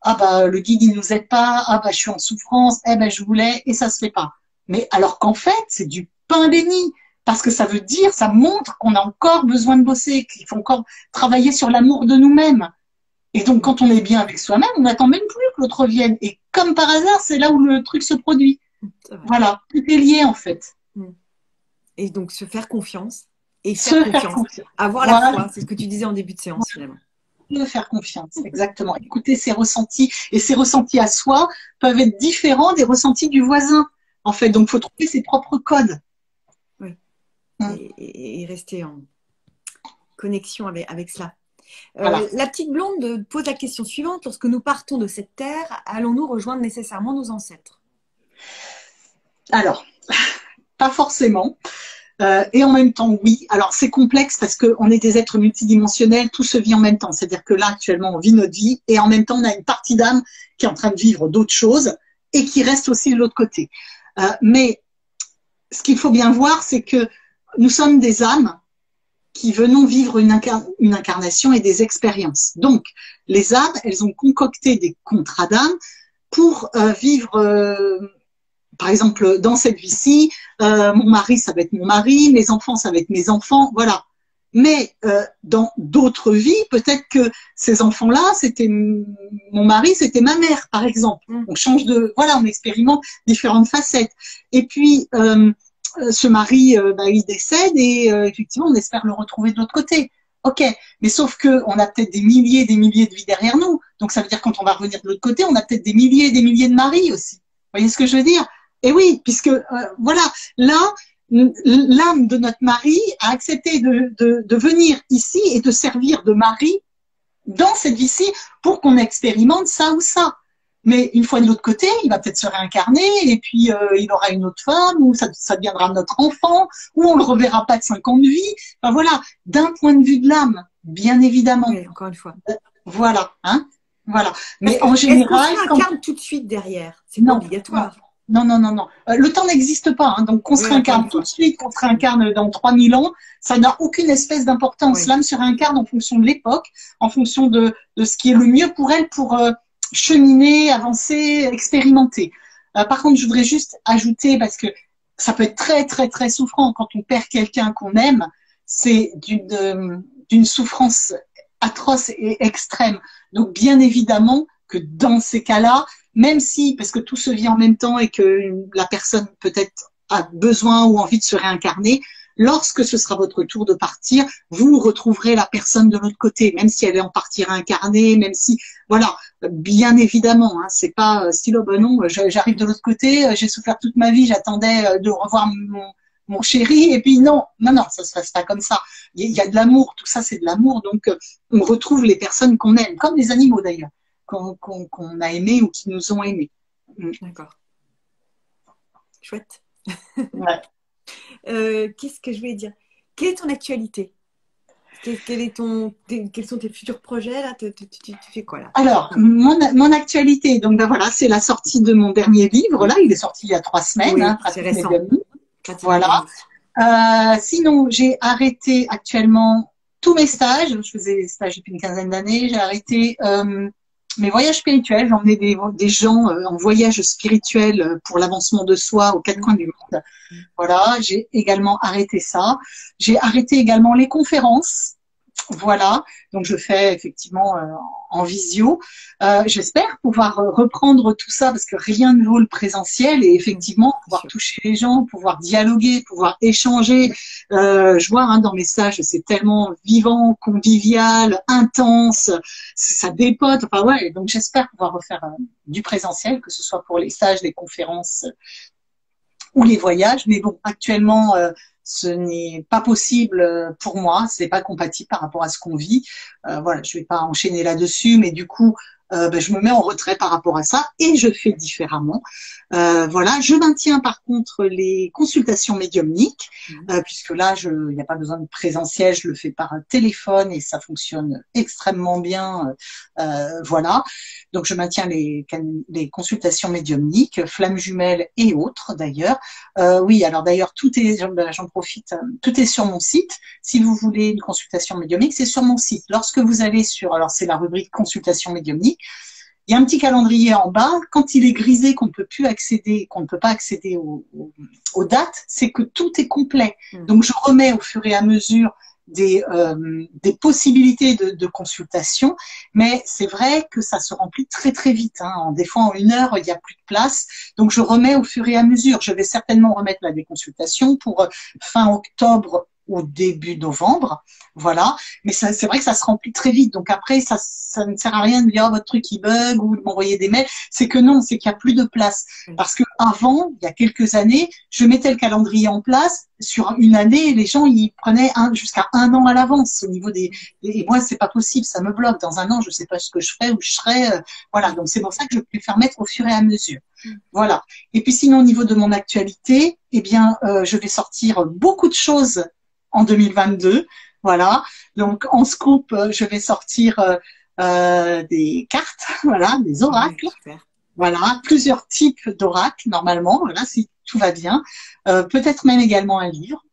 Ah bah, le guide, il nous aide pas. Ah bah, je suis en souffrance. Eh ben, je voulais et ça se fait pas. Mais alors qu'en fait, c'est du pain béni. Parce que ça veut dire, ça montre qu'on a encore besoin de bosser, qu'il faut encore travailler sur l'amour de nous-mêmes. Et donc, quand on est bien avec soi-même, on n'attend même plus que l'autre revienne. Et comme par hasard, c'est là où le truc se produit. Voilà, tout est lié en fait. Et donc, se faire confiance et faire confiance. Avoir la foi, c'est ce que tu disais en début de séance finalement. De faire confiance, exactement. Écouter ses ressentis. Et ses ressentis à soi peuvent être différents des ressentis du voisin. En fait, donc, il faut trouver ses propres codes. Et rester en connexion avec cela. Voilà. La petite blonde pose la question suivante. Lorsque nous partons de cette terre, allons-nous rejoindre nécessairement nos ancêtres? Alors, pas forcément. Et en même temps, oui. Alors, c'est complexe parce qu'on est des êtres multidimensionnels, tout se vit en même temps. C'est-à-dire que là, actuellement, on vit notre vie et en même temps, on a une partie d'âme qui est en train de vivre d'autres choses et qui reste aussi de l'autre côté. Mais ce qu'il faut bien voir, c'est que nous sommes des âmes qui venons vivre une incarnation et des expériences. Donc, les âmes, elles ont concocté des contrats d'âme pour vivre, par exemple, dans cette vie-ci, mon mari, ça va être mon mari, mes enfants, ça va être mes enfants, voilà. Mais dans d'autres vies, peut-être que ces enfants-là, c'était mon mari, c'était ma mère, par exemple. On change de, voilà, on expérimente différentes facettes. Et puis, ce mari, il décède et effectivement, on espère le retrouver de l'autre côté. Ok, mais sauf que on a peut-être des milliers de vies derrière nous. Donc ça veut dire quand on va revenir de l'autre côté, on a peut-être des milliers et des milliers de maris aussi. Vous voyez ce que je veux dire? Et oui, puisque voilà, là, l'âme de notre mari a accepté de venir ici et de servir de mari dans cette vie-ci pour qu'on expérimente ça ou ça. Mais une fois de l'autre côté, il va peut-être se réincarner et puis il aura une autre femme ou ça deviendra notre enfant ou on le reverra pas de 5 ans de vie. Enfin voilà, d'un point de vue de l'âme, bien évidemment. Oui, encore une fois. Voilà, hein, voilà. Mais en général, est-ce qu'on se réincarne tout de suite derrière? C'est pas obligatoire. Non. Le temps n'existe pas. Hein, donc qu'on se réincarne tout de suite, qu'on se réincarne dans 3000 ans, ça n'a aucune espèce d'importance. Oui. L'âme se réincarne en fonction de l'époque, en fonction de ce qui est le mieux pour elle pour cheminer, avancer, expérimenter. Par contre, je voudrais juste ajouter, parce que ça peut être très, très, très souffrant quand on perd quelqu'un qu'on aime, c'est d'une souffrance atroce et extrême. Donc, bien évidemment que dans ces cas-là, même si, parce que tout se vit en même temps et que la personne peut-être a besoin ou envie de se réincarner, lorsque ce sera votre tour de partir, vous retrouverez la personne de l'autre côté, même si elle est en partie réincarnée, même si, voilà, bien évidemment, hein, c'est pas style, oh ben non, j'arrive de l'autre côté, j'ai souffert toute ma vie, j'attendais de revoir mon chéri, et puis non, ça se passe pas comme ça. Il y a de l'amour, tout ça c'est de l'amour, donc on retrouve les personnes qu'on aime, comme les animaux d'ailleurs, qu'on a aimés ou qui nous ont aimés. D'accord. Chouette. Ouais. Qu'est-ce que je vais dire? Quelle est ton actualité? Quels sont tes futurs projets là? Tu fais quoi là? Alors, mon actualité, donc ben voilà, c'est la sortie de mon dernier livre. Là, il est sorti il y a 3 semaines. Oui, hein, c'est récent. Voilà. Sinon, j'ai arrêté actuellement tous mes stages. Je faisais des stages depuis une quinzaine d'années. J'ai arrêté mes voyages spirituels. J'emmenais des gens en voyage spirituel pour l'avancement de soi aux 4 coins du monde. Voilà, j'ai également arrêté ça. J'ai arrêté également les conférences. Voilà, donc je fais effectivement en visio. J'espère pouvoir reprendre tout ça parce que rien ne vaut le présentiel et effectivement pouvoir toucher les gens, pouvoir dialoguer, pouvoir échanger. Je vois hein, dans mes stages, c'est tellement vivant, convivial, intense, ça dépote. Enfin ouais, donc j'espère pouvoir refaire du présentiel, que ce soit pour les stages, les conférences ou les voyages. Mais bon, actuellement ce n'est pas possible pour moi, ce n'est pas compatible par rapport à ce qu'on vit. Voilà, je vais pas enchaîner là-dessus, mais du coup, je me mets en retrait par rapport à ça et je fais différemment. Voilà, je maintiens par contre les consultations médiumniques, puisque là, il n'y a pas besoin de présentiel, je le fais par téléphone et ça fonctionne extrêmement bien. Voilà, donc je maintiens les consultations médiumniques, flammes jumelles et autres d'ailleurs. Oui, alors d'ailleurs, j'en profite, tout est sur mon site. Si vous voulez une consultation médiumnique, c'est sur mon site. Lorsque vous allez alors c'est la rubrique consultation médiumnique, il y a un petit calendrier en bas. Quand il est grisé, qu'on ne peut plus accéder, qu'on ne peut pas accéder aux dates, c'est que tout est complet. Donc, je remets au fur et à mesure des possibilités de consultation, mais c'est vrai que ça se remplit très très vite. Des fois, en 1 heure, il n'y a plus de place. Donc, je remets au fur et à mesure. Je vais certainement remettre là des consultations pour fin octobre au début novembre, voilà. Mais c'est vrai que ça se remplit très vite. Donc après, ça ne sert à rien de me dire votre truc il bug ou de m'envoyer des mails. C'est que non, c'est qu'il n'y a plus de place. Parce que avant, il y a quelques années, je mettais le calendrier en place sur une année. Les gens ils prenaient jusqu'à 1 an à l'avance au niveau et moi c'est pas possible, ça me bloque. Dans 1 an, je sais pas ce que je ferai, où je serai. Voilà. Donc c'est pour ça que je préfère mettre au fur et à mesure. Voilà. Et puis sinon au niveau de mon actualité, eh bien, je vais sortir beaucoup de choses en 2022, voilà. Donc en scoop, je vais sortir des cartes, voilà, des oracles, voilà, plusieurs types d'oracles normalement, voilà, si tout va bien. Peut-être même également un livre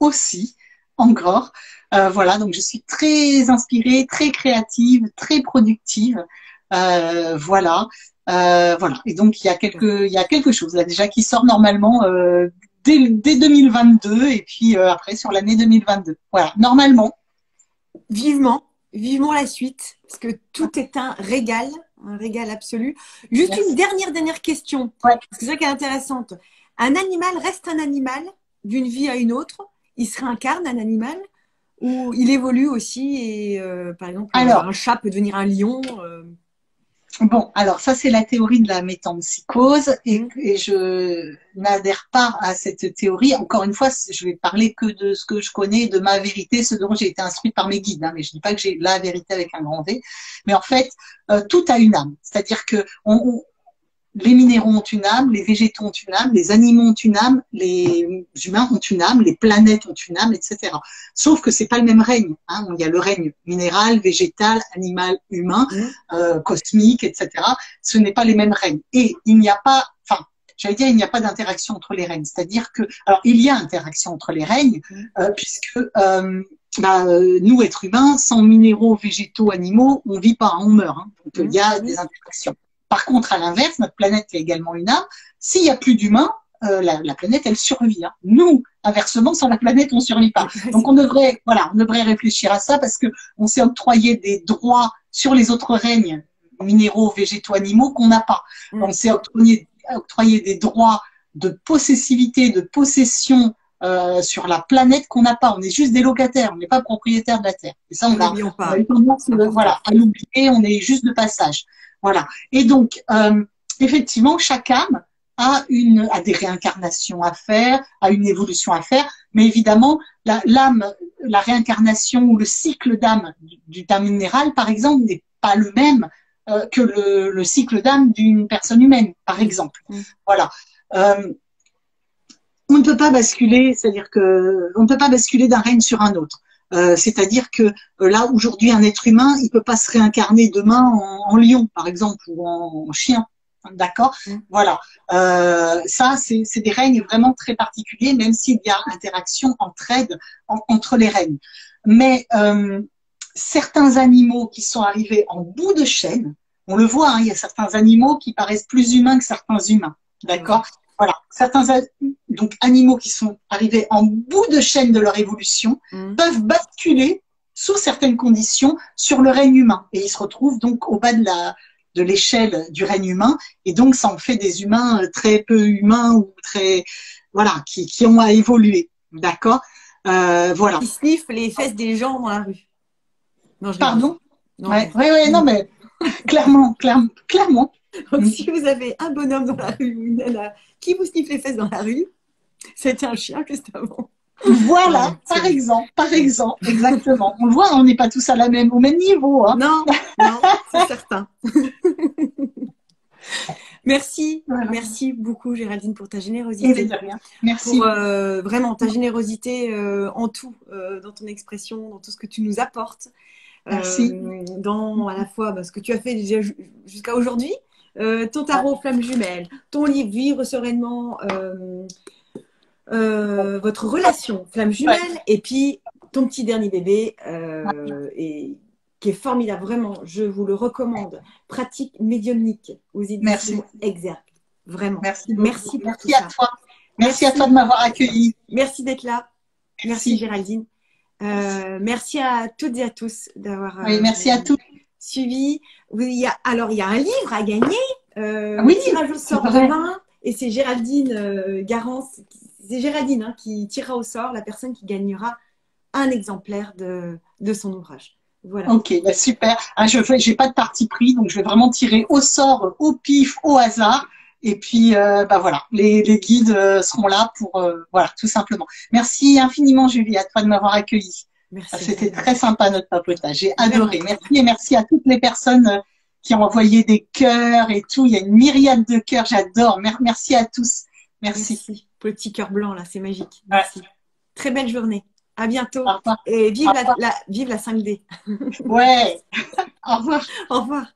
aussi, encore. Voilà, donc je suis très inspirée, très créative, très productive. Voilà. Voilà. Et donc il y a quelque chose là déjà qui sort normalement dès 2022 et puis après sur l'année 2022. Voilà, normalement. Vivement la suite, parce que tout est un régal absolu. Juste une dernière question, parce que c'est ça qui est intéressante. Un animal reste un animal d'une vie à une autre. Il se réincarne un animal ou il évolue aussi et par exemple un chat peut devenir un lion. Bon, alors ça c'est la théorie de la métempsychose et je n'adhère pas à cette théorie. Encore une fois, je vais parler que de ce que je connais, de ma vérité, ce dont j'ai été instruite par mes guides. Mais je dis pas que j'ai la vérité avec un grand V. Mais en fait, tout a une âme. C'est-à-dire que les minéraux ont une âme, les végétaux ont une âme, les animaux ont une âme, les humains ont une âme, les planètes ont une âme, etc. Sauf que c'est pas le même règne. Il y a le règne minéral, végétal, animal, humain, cosmique, etc. Ce n'est pas les mêmes règnes. Et il n'y a pas, il n'y a pas d'interaction entre les règnes. C'est-à-dire que, alors il y a interaction entre les règnes, puisque nous, êtres humains, sans minéraux, végétaux, animaux, on vit pas, on meurt. Donc il y a des interactions. Par contre, à l'inverse, notre planète est également une âme. S'il n'y a plus d'humains, la planète, elle survit. Nous, inversement, sans la planète, on ne survit pas. Donc, on devrait réfléchir à ça parce que on s'est octroyé des droits sur les autres règnes minéraux, végétaux, animaux qu'on n'a pas. On s'est octroyé des droits de possessivité, de possession sur la planète qu'on n'a pas. On est juste des locataires, on n'est pas propriétaire de la Terre. Et ça, on a eu tendance à l'oublier, on est juste de passage. Voilà. Et donc, effectivement, chaque âme a des réincarnations à faire, a une évolution à faire, mais évidemment, la réincarnation ou le cycle d'âme d'un minéral, par exemple, n'est pas le même que le cycle d'âme d'une personne humaine, par exemple. Voilà. On ne peut pas basculer, c'est-à-dire que on ne peut pas basculer d'un règne sur un autre. C'est-à-dire que là, aujourd'hui, un être humain, il peut pas se réincarner demain en lion, par exemple, ou en chien. D'accord? Voilà. Ça, c'est des règnes vraiment très particuliers, même s'il y a interaction entre les règnes. Mais certains animaux qui sont arrivés en bout de chaîne, on le voit, il y a certains animaux qui paraissent plus humains que certains humains. D'accord? Voilà, certains animaux qui sont arrivés en bout de chaîne de leur évolution peuvent basculer sous certaines conditions sur le règne humain et ils se retrouvent donc au bas de l'échelle du règne humain et donc ça en fait des humains très peu humains ou très qui ont à évoluer, d'accord, voilà. Ils sniffent les fesses des gens dans la rue. Non, pardon. Non mais clairement. Donc, si vous avez un bonhomme dans la rue ou une nana qui vous sniffe les fesses dans la rue, c'était un chien juste avant. Voilà, par exemple, exactement. On le voit, on n'est pas tous au même niveau. Hein. Non, non, c'est certain. Merci, Voilà. merci beaucoup Géraldine pour ta Et générosité, de rien. Merci. pour vraiment ta générosité en tout, dans ton expression, dans tout ce que tu nous apportes, Merci. dans à la fois ce que tu as fait déjà jusqu'à aujourd'hui, ton tarot flamme jumelle, ton livre Vivre sereinement, votre relation flamme jumelle, et puis ton petit dernier bébé, et qui est formidable, vraiment, je vous le recommande. Pratique médiumnique aux éditions Exergue. Vraiment. Merci, merci pour merci tout à ça. toi. Merci à toi de m'avoir accueilli. Merci d'être là. Merci Géraldine. Merci à toutes et à tous d'avoir merci à tous. Suivi. Alors, il y a un livre à gagner. Oui, tirage au sort demain. Et c'est Géraldine Garance. C'est Géraldine qui tirera au sort la personne qui gagnera un exemplaire de son ouvrage. Voilà. Ok, super. Je n'ai pas de parti pris, donc je vais vraiment tirer au sort, au pif, au hasard. Et puis, voilà, les guides seront là pour, voilà, tout simplement. Merci infiniment, Julie, à toi de m'avoir accueilli. C'était très sympa notre papotage. J'ai adoré. Merci et merci à toutes les personnes qui ont envoyé des cœurs et tout. Il y a une myriade de cœurs. J'adore. Merci à tous. Merci. Pour le petit cœur blanc là, c'est magique. Merci. Très belle journée. À bientôt. Et vive la 5D. Ouais. Au revoir. Au revoir.